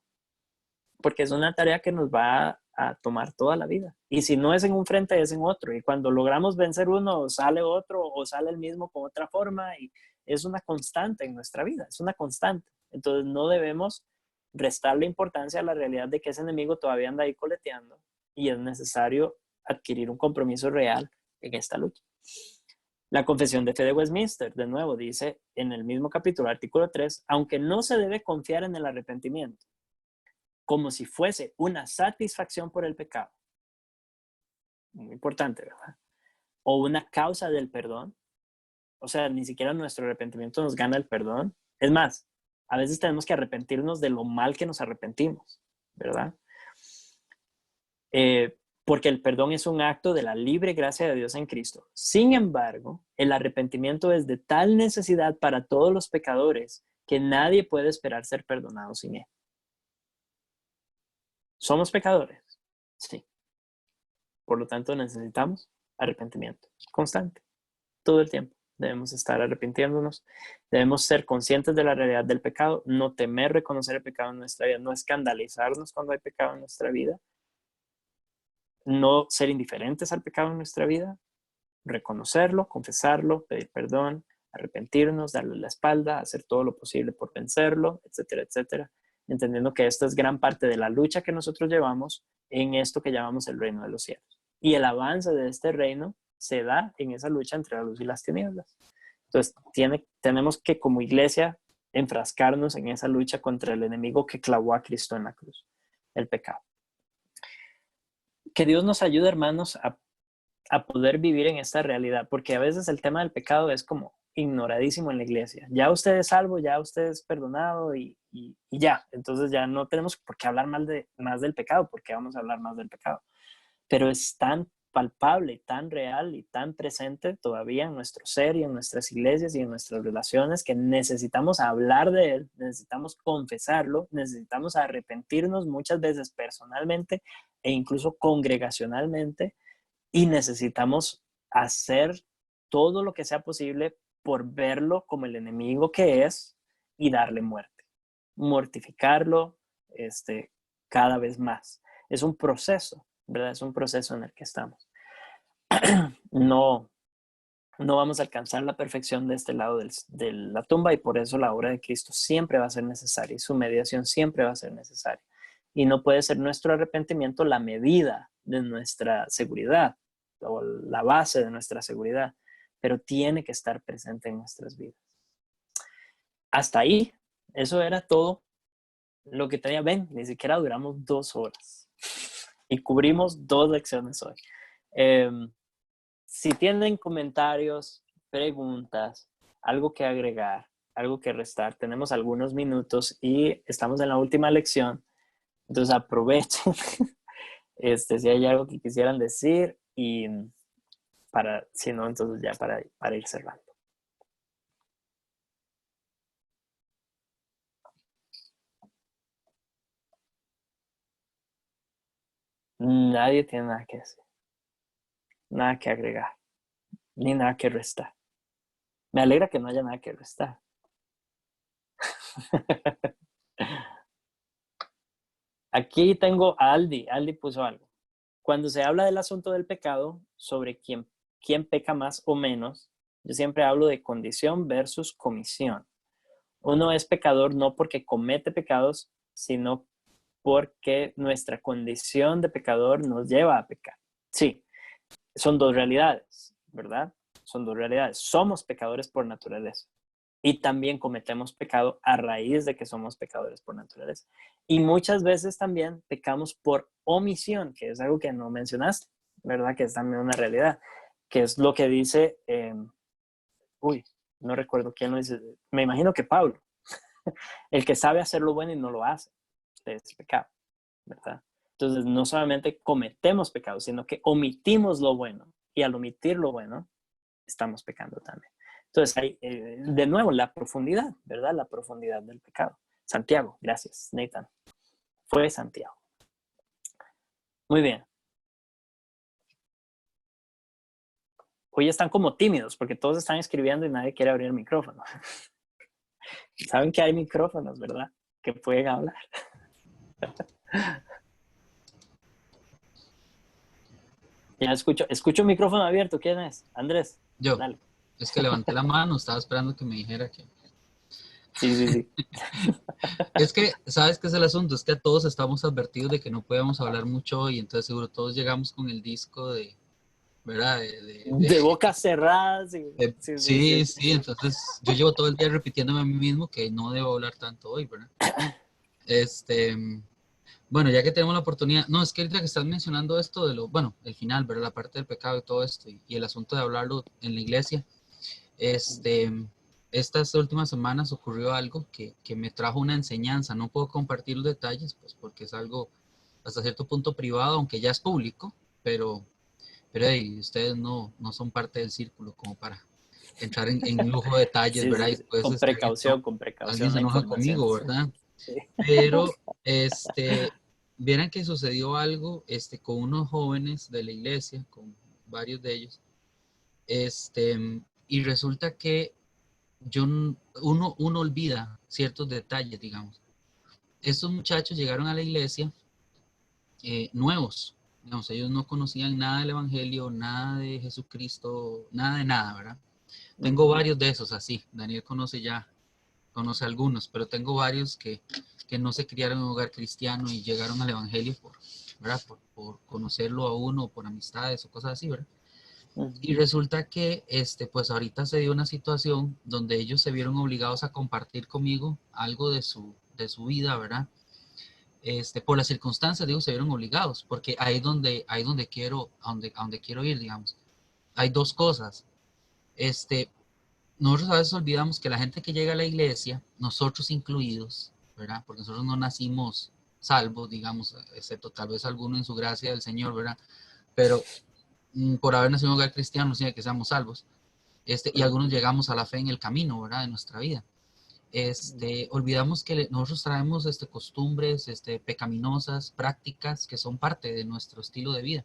Porque es una tarea que nos va a tomar toda la vida. Y si no es en un frente, es en otro. Y cuando logramos vencer uno, sale otro o sale el mismo con otra forma. Y es una constante en nuestra vida, es una constante. Entonces no debemos restarle importancia a la realidad de que ese enemigo todavía anda ahí coleteando y es necesario adquirir un compromiso real en esta lucha. La Confesión de Fe de Westminster, de nuevo, dice en el mismo capítulo, artículo 3, aunque no se debe confiar en el arrepentimiento, como si fuese una satisfacción por el pecado. Muy importante, ¿verdad? O una causa del perdón. O sea, ni siquiera nuestro arrepentimiento nos gana el perdón. Es más, a veces tenemos que arrepentirnos de lo mal que nos arrepentimos, ¿verdad? Porque el perdón es un acto de la libre gracia de Dios en Cristo. Sin embargo, el arrepentimiento es de tal necesidad para todos los pecadores que nadie puede esperar ser perdonado sin él. ¿Somos pecadores? Sí. Por lo tanto, necesitamos arrepentimiento constante, todo el tiempo. Debemos estar arrepintiéndonos, debemos ser conscientes de la realidad del pecado, no temer reconocer el pecado en nuestra vida, no escandalizarnos cuando hay pecado en nuestra vida, no ser indiferentes al pecado en nuestra vida, reconocerlo, confesarlo, pedir perdón, arrepentirnos, darle la espalda, hacer todo lo posible por vencerlo, etcétera, etcétera, entendiendo que esto es gran parte de la lucha que nosotros llevamos en esto que llamamos el reino de los cielos. Y el avance de este reino se da en esa lucha entre la luz y las tinieblas. Entonces, tenemos que como iglesia enfrascarnos en esa lucha contra el enemigo que clavó a Cristo en la cruz, el pecado. Que Dios nos ayude, hermanos, a poder vivir en esta realidad, porque a veces el tema del pecado es como ignoradísimo en la iglesia. Ya usted es salvo, ya usted es perdonado y ya. Entonces ya no tenemos por qué hablar más del pecado, porque vamos a hablar más del pecado. Pero es tan palpable, tan real y tan presente todavía en nuestro ser y en nuestras iglesias y en nuestras relaciones que necesitamos hablar de él, necesitamos confesarlo, necesitamos arrepentirnos muchas veces personalmente e incluso congregacionalmente, y necesitamos hacer todo lo que sea posible por verlo como el enemigo que es y darle muerte, mortificarlo cada vez más. Es un proceso, ¿verdad? Es un proceso en el que estamos. No vamos a alcanzar la perfección de este lado de la tumba, y por eso la obra de Cristo siempre va a ser necesaria y su mediación siempre va a ser necesaria. Y no puede ser nuestro arrepentimiento la medida de nuestra seguridad o la base de nuestra seguridad, pero tiene que estar presente en nuestras vidas. Hasta ahí, eso era todo lo que tenía. Ven, ni siquiera duramos 2 horas y cubrimos 2 lecciones hoy. Si tienen comentarios, preguntas, algo que agregar, algo que restar, tenemos algunos minutos y estamos en la última lección. Entonces aprovechen si hay algo que quisieran decir, y si no, entonces ya para ir cerrando. Nadie tiene nada que decir, nada que agregar, ni nada que restar. Me alegra que no haya nada que restar. Aquí tengo a Aldi. Aldi puso algo. Cuando se habla del asunto del pecado, sobre quién peca más o menos, yo siempre hablo de condición versus comisión. Uno es pecador no porque comete pecados, sino porque nuestra condición de pecador nos lleva a pecar. Sí, son 2 realidades, ¿verdad? Son 2 realidades. Somos pecadores por naturaleza. Y también cometemos pecado a raíz de que somos pecadores por naturaleza. Y muchas veces también pecamos por omisión, que es algo que no mencionaste, ¿verdad? Que es también una realidad, que es lo que dice, no recuerdo quién lo dice, me imagino que Pablo, el que sabe hacer lo bueno y no lo hace, es pecado, ¿verdad? Entonces no solamente cometemos pecado, sino que omitimos lo bueno, y al omitir lo bueno, estamos pecando también. Entonces, hay, de nuevo, la profundidad, ¿verdad? La profundidad del pecado. Santiago, gracias, Nathan. Fue Santiago. Muy bien. Hoy están como tímidos porque todos están escribiendo y nadie quiere abrir el micrófono. Saben que hay micrófonos, ¿verdad? Que pueden hablar. Ya escucho un micrófono abierto. ¿Quién es? Andrés. Yo. Dale. Es que levanté la mano, estaba esperando que me dijera que... Sí. Es que, ¿sabes qué es el asunto? Es que todos estamos advertidos de que no podemos hablar mucho hoy, entonces seguro todos llegamos con el disco de, ¿verdad? De bocas cerradas. Sí, entonces yo llevo todo el día repitiéndome a mí mismo que no debo hablar tanto hoy, ¿verdad? Bueno, ya que tenemos la oportunidad, no, es que ahorita que estás mencionando esto de bueno, el final, ¿verdad? La parte del pecado y todo esto, y el asunto de hablarlo en la iglesia, estas últimas semanas ocurrió algo que me trajo una enseñanza. No puedo compartir los detalles, pues porque es algo hasta cierto punto privado, aunque ya es público, pero hey, ustedes no son parte del círculo como para entrar en lujo de detalles, ¿verdad? Y después Con alguien precaución, alguien la se enoja información. conmigo, ¿verdad? Sí. Pero vieran que sucedió algo con unos jóvenes de la iglesia, con varios de ellos, y resulta que uno olvida ciertos detalles, digamos. Estos muchachos llegaron a la iglesia nuevos, digamos, ellos no conocían nada del evangelio, nada de Jesucristo, nada de nada, ¿verdad? Tengo varios de esos así, Daniel conoce algunos, pero tengo varios que no se criaron en un hogar cristiano y llegaron al evangelio ¿verdad? Por conocerlo a uno, por amistades o cosas así, ¿verdad? Y resulta que pues ahorita se dio una situación donde ellos se vieron obligados a compartir conmigo algo de su vida, ¿verdad? Por las circunstancias, digo, se vieron obligados, porque ahí donde quiero, a donde quiero ir, digamos. Hay dos cosas. Nosotros a veces olvidamos que la gente que llega a la iglesia, nosotros incluidos, ¿verdad? Porque nosotros no nacimos salvos, digamos, excepto tal vez alguno en su gracia del Señor, ¿verdad? Pero por haber nacido en un hogar cristiano no significa que seamos salvos. Y algunos llegamos a la fe en el camino, ¿verdad? De nuestra vida. Olvidamos que nosotros traemos costumbres pecaminosas, prácticas que son parte de nuestro estilo de vida.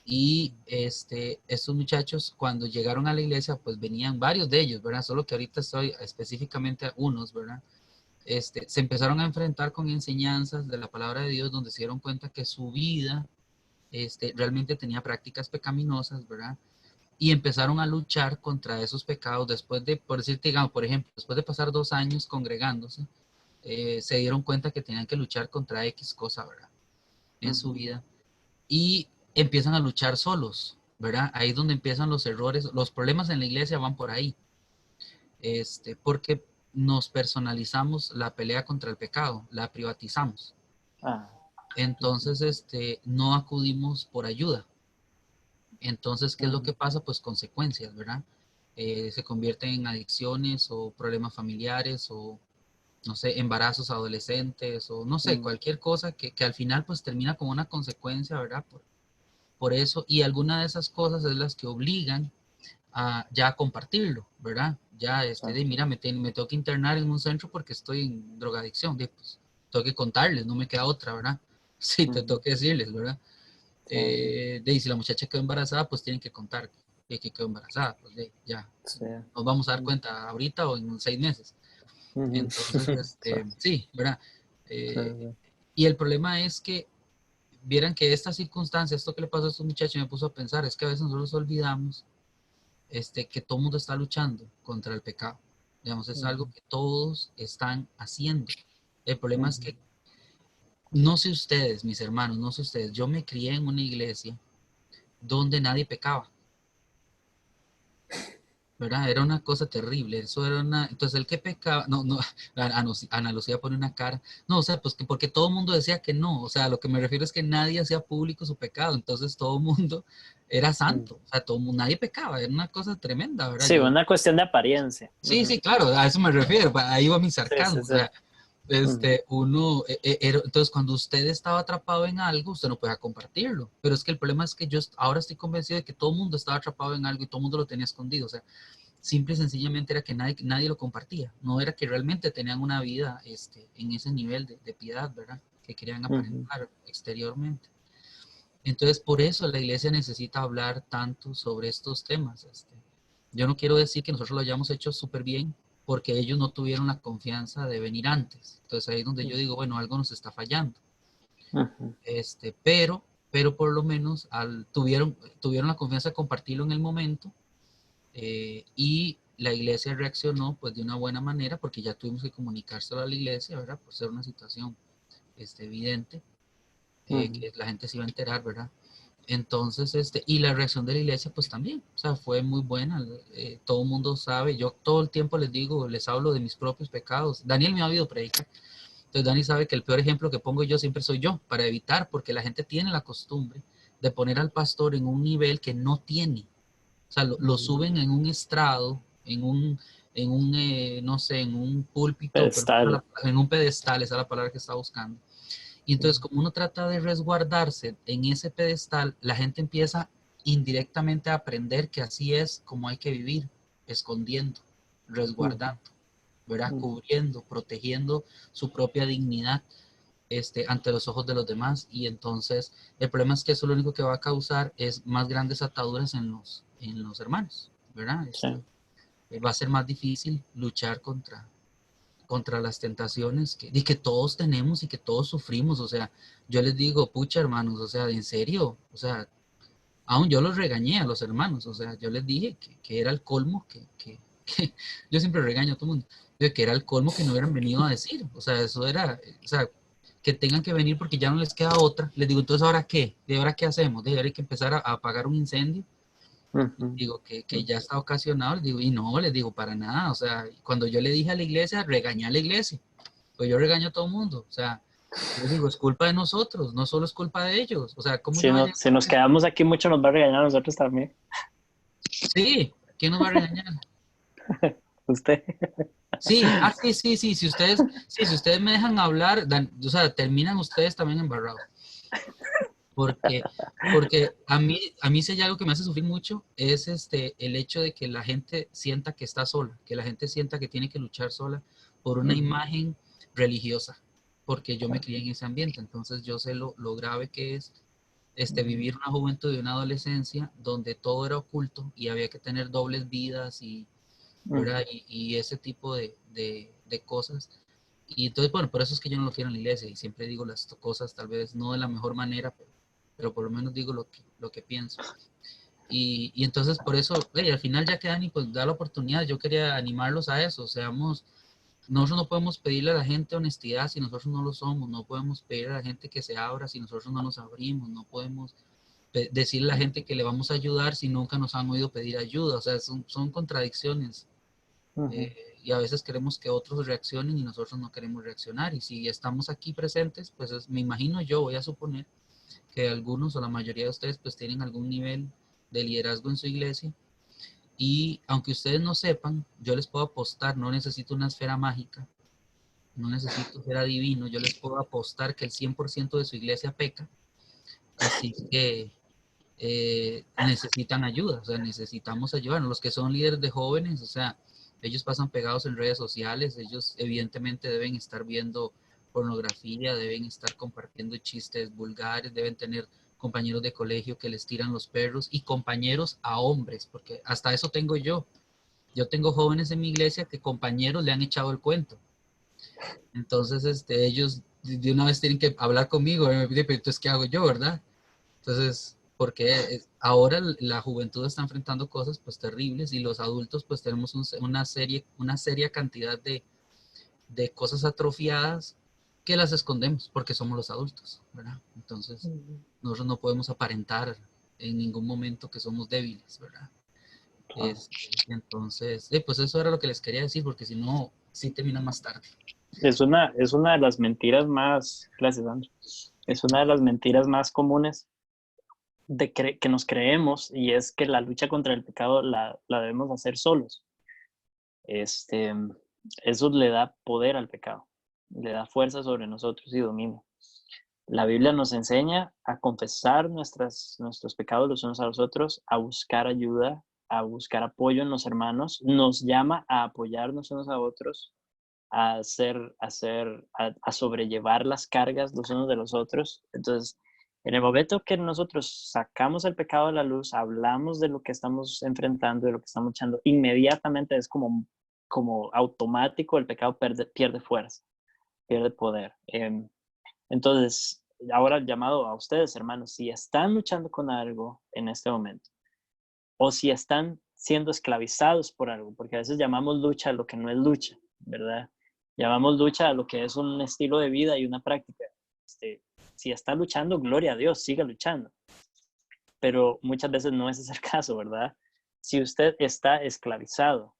Y estos muchachos cuando llegaron a la iglesia, pues venían varios de ellos, ¿verdad? Solo que ahorita estoy específicamente a unos, ¿verdad? Se empezaron a enfrentar con enseñanzas de la palabra de Dios donde se dieron cuenta que su vida realmente tenía prácticas pecaminosas, ¿verdad? Y empezaron a luchar contra esos pecados después de, por decirte, digamos, por ejemplo, después de pasar 2 años congregándose, se dieron cuenta que tenían que luchar contra X cosa, ¿verdad? En su vida. Y empiezan a luchar solos, ¿verdad? Ahí es donde empiezan los errores, los problemas en la iglesia van por ahí, porque nos personalizamos la pelea contra el pecado, la privatizamos. Entonces, no acudimos por ayuda. Entonces, ¿qué es lo que pasa? Pues consecuencias, ¿verdad? Se convierten en adicciones o problemas familiares o, no sé, embarazos adolescentes o, no sé, cualquier cosa que al final pues termina como una consecuencia, ¿verdad? Por eso, y alguna de esas cosas es las que obligan a ya compartirlo, ¿verdad? Ya, mira, me tengo que internar en un centro porque estoy en drogadicción, pues tengo que contarles, no me queda otra, ¿verdad? Sí, te tengo que decirles, ¿verdad? Si la muchacha quedó embarazada, pues tienen que contar que quedó embarazada, pues ya, nos vamos a dar cuenta ahorita o en 6 meses. Entonces, sí, ¿verdad? Y el problema es que vieran que esta circunstancia, esto que le pasó a estos muchachos, me puso a pensar, es que a veces nosotros olvidamos que todo el mundo está luchando contra el pecado. Digamos, es algo que todos están haciendo. El problema es que, no sé ustedes, mis hermanos, no sé ustedes, yo me crié en una iglesia donde nadie pecaba, ¿verdad? Era una cosa terrible, eso era una, entonces el que pecaba, no, Ana Lucía pone una cara, no, o sea, pues que porque todo el mundo decía que no, o sea, lo que me refiero es que nadie hacía público su pecado, entonces todo el mundo era santo, o sea, nadie pecaba, era una cosa tremenda, ¿verdad? Sí, una cuestión de apariencia. Sí, claro, a eso me refiero, ahí va mi sarcasmo, Sí. o sea, entonces cuando usted estaba atrapado en algo, usted no podía compartirlo, pero es que el problema es que yo ahora estoy convencido de que todo el mundo estaba atrapado en algo y todo el mundo lo tenía escondido, o sea, simple y sencillamente era que nadie lo compartía, no era que realmente tenían una vida en ese nivel de piedad, ¿verdad? Que querían aparentar exteriormente. Entonces, por eso la iglesia necesita hablar tanto sobre estos temas. Yo no quiero decir que nosotros lo hayamos hecho súper bien, porque ellos no tuvieron la confianza de venir antes. Entonces ahí es donde yo digo, bueno, algo nos está fallando. Pero por lo menos tuvieron la confianza de compartirlo en el momento, y la iglesia reaccionó pues de una buena manera, porque ya tuvimos que comunicárselo a la iglesia, ¿verdad? Por ser una situación evidente, que la gente se iba a enterar, ¿verdad? Entonces, y la reacción de la iglesia, pues también, o sea, fue muy buena. Todo el mundo sabe, yo todo el tiempo les digo, les hablo de mis propios pecados. Daniel me ha oído predicar. Entonces, Dani sabe que el peor ejemplo que pongo yo siempre soy yo, para evitar, porque la gente tiene la costumbre de poner al pastor en un nivel que no tiene. O sea, lo suben en un estrado, no sé, en un púlpito, Pedestal. en un pedestal, esa es la palabra que estaba buscando. Y entonces, como uno trata de resguardarse en ese pedestal, la gente empieza indirectamente a aprender que así es como hay que vivir, escondiendo, resguardando, ¿verdad? Cubriendo, protegiendo su propia dignidad. ante los ojos de los demás, y entonces el problema es que eso lo único que va a causar es más grandes ataduras en los hermanos, ¿verdad? Sí. Va a ser más difícil luchar contra las tentaciones que todos tenemos y que todos sufrimos. O sea, yo les digo, pucha hermanos, o sea, en serio, o sea, aún yo los regañé a los hermanos, o sea, yo les dije que era el colmo, que yo siempre regaño a todo el mundo, que era el colmo que no hubieran venido a decir, o sea, eso era, o sea, que tengan que venir porque ya no les queda otra. Les digo, entonces, ¿ahora qué? ¿De ahora qué hacemos? ¿De ahora hay que empezar a apagar un incendio? Digo, que ya está ocasionado, les digo, y no, les digo, para nada, o sea, cuando yo le dije a la iglesia, regañé a la iglesia, pues yo regaño a todo el mundo, o sea, yo digo, es culpa de nosotros, no solo es culpa de ellos, o sea, ¿cómo Si, yo voy a no, llegar? si nos quedamos aquí mucho nos va a regañar a nosotros también. Sí, ¿quién nos va a regañar? Usted. Sí, si ustedes me dejan hablar, o sea, terminan ustedes también embarrados. Porque, porque a mí si hay algo que me hace sufrir mucho es el hecho de que la gente sienta que está sola, que la gente sienta que tiene que luchar sola por una imagen religiosa, porque yo me crié en ese ambiente, entonces yo sé lo grave que es vivir una juventud y una adolescencia donde todo era oculto y había que tener dobles vidas ¿verdad? Y ese tipo de cosas. Y entonces, bueno, por eso es que yo no lo quiero en la iglesia y siempre digo las cosas tal vez no de la mejor manera, pero por lo menos digo lo que pienso. Y entonces por eso, al final ya que Dani pues da la oportunidad, yo quería animarlos a eso, seamos, nosotros no podemos pedirle a la gente honestidad si nosotros no lo somos, no podemos pedir a la gente que se abra si nosotros no nos abrimos, no podemos decirle a la gente que le vamos a ayudar si nunca nos han oído pedir ayuda, o sea, son contradicciones. Y a veces queremos que otros reaccionen y nosotros no queremos reaccionar. Y si estamos aquí presentes, pues me imagino yo, voy a suponer que algunos o la mayoría de ustedes pues tienen algún nivel de liderazgo en su iglesia. Y aunque ustedes no sepan, yo les puedo apostar, no necesito una esfera mágica, no necesito ser adivino, yo les puedo apostar que el 100% de su iglesia peca. Así que necesitan ayuda, o sea, necesitamos ayudarnos. Los que son líderes de jóvenes, o sea, ellos pasan pegados en redes sociales, ellos evidentemente deben estar viendo pornografía, deben estar compartiendo chistes vulgares, deben tener compañeros de colegio que les tiran los perros y compañeros a hombres, porque hasta eso tengo yo. Yo tengo jóvenes en mi iglesia que compañeros le han echado el cuento. Entonces, ellos de una vez tienen que hablar conmigo, pero entonces, ¿qué hago yo, verdad? Entonces, porque ahora la juventud está enfrentando cosas pues terribles y los adultos pues tenemos una seria cantidad de cosas atrofiadas que las escondemos porque somos los adultos, ¿verdad? Entonces, nosotros no podemos aparentar en ningún momento que somos débiles, ¿verdad? Entonces, pues eso era lo que les quería decir porque si no, sí termina más tarde. Es una de las mentiras más, gracias, Andrew. Es una de las mentiras más comunes que nos creemos, y es que la lucha contra el pecado la debemos hacer solos. Eso le da poder al pecado, le da fuerza sobre nosotros y dominio. La Biblia nos enseña a confesar nuestros pecados los unos a los otros, a buscar ayuda, a buscar apoyo en los hermanos, nos llama a apoyarnos unos a otros, a sobrellevar las cargas los unos de los otros. Entonces, en el momento que nosotros sacamos el pecado a la luz, hablamos de lo que estamos enfrentando, de lo que estamos echando, inmediatamente es como automático, el pecado pierde fuerza, pierde poder. Entonces, ahora llamado a ustedes, hermanos, si están luchando con algo en este momento, o si están siendo esclavizados por algo, porque a veces llamamos lucha a lo que no es lucha, ¿verdad? Llamamos lucha a lo que es un estilo de vida y una práctica. Si está luchando, gloria a Dios, siga luchando. Pero muchas veces no es ese el caso, ¿verdad? Si usted está esclavizado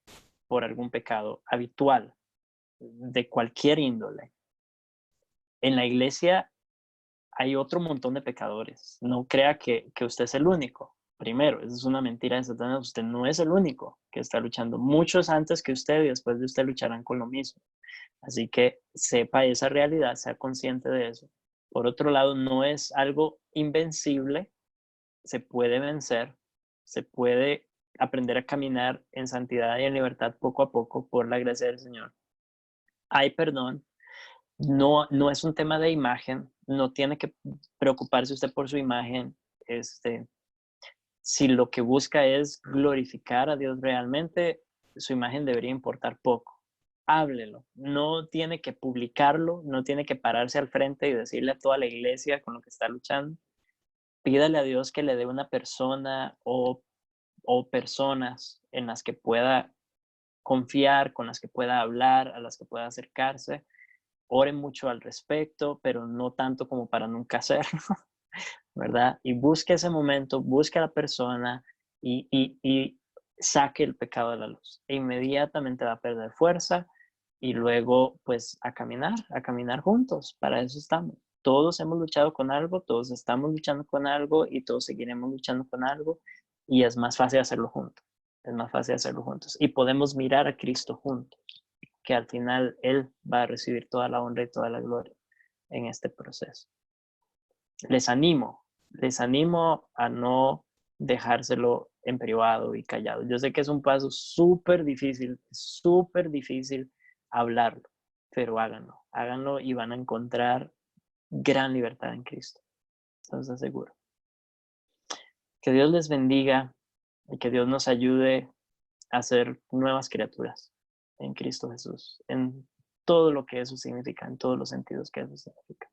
por algún pecado habitual, de cualquier índole, en la iglesia hay otro montón de pecadores. No crea que usted es el único. Primero, esa es una mentira de Satanás. Usted no es el único que está luchando. Muchos antes que usted y después de usted lucharán con lo mismo. Así que sepa esa realidad, sea consciente de eso. Por otro lado, no es algo invencible. Se puede vencer, se puede aprender a caminar en santidad y en libertad poco a poco por la gracia del Señor. Hay perdón. no es un tema de imagen, no tiene que preocuparse usted por su imagen. Si lo que busca es glorificar a Dios realmente, su imagen debería importar poco. Háblelo, no tiene que publicarlo, no tiene que pararse al frente y decirle a toda la iglesia con lo que está luchando. Pídale a Dios que le dé una persona o personas en las que pueda confiar, con las que pueda hablar, a las que pueda acercarse. Ore mucho al respecto, pero no tanto como para nunca hacerlo, ¿verdad? Y busque ese momento, busque a la persona y saque el pecado de la luz. E inmediatamente va a perder fuerza y luego pues a caminar juntos. Para eso estamos. Todos hemos luchado con algo, todos estamos luchando con algo y todos seguiremos luchando con algo y es más fácil hacerlo juntos. Es más fácil hacerlo juntos. Y podemos mirar a Cristo juntos, que al final Él va a recibir toda la honra y toda la gloria en este proceso. Les animo a no dejárselo en privado y callado. Yo sé que es un paso súper difícil hablarlo, pero háganlo y van a encontrar gran libertad en Cristo. Eso les aseguro. Que Dios les bendiga y que Dios nos ayude a ser nuevas criaturas en Cristo Jesús, en todo lo que eso significa, en todos los sentidos que eso significa.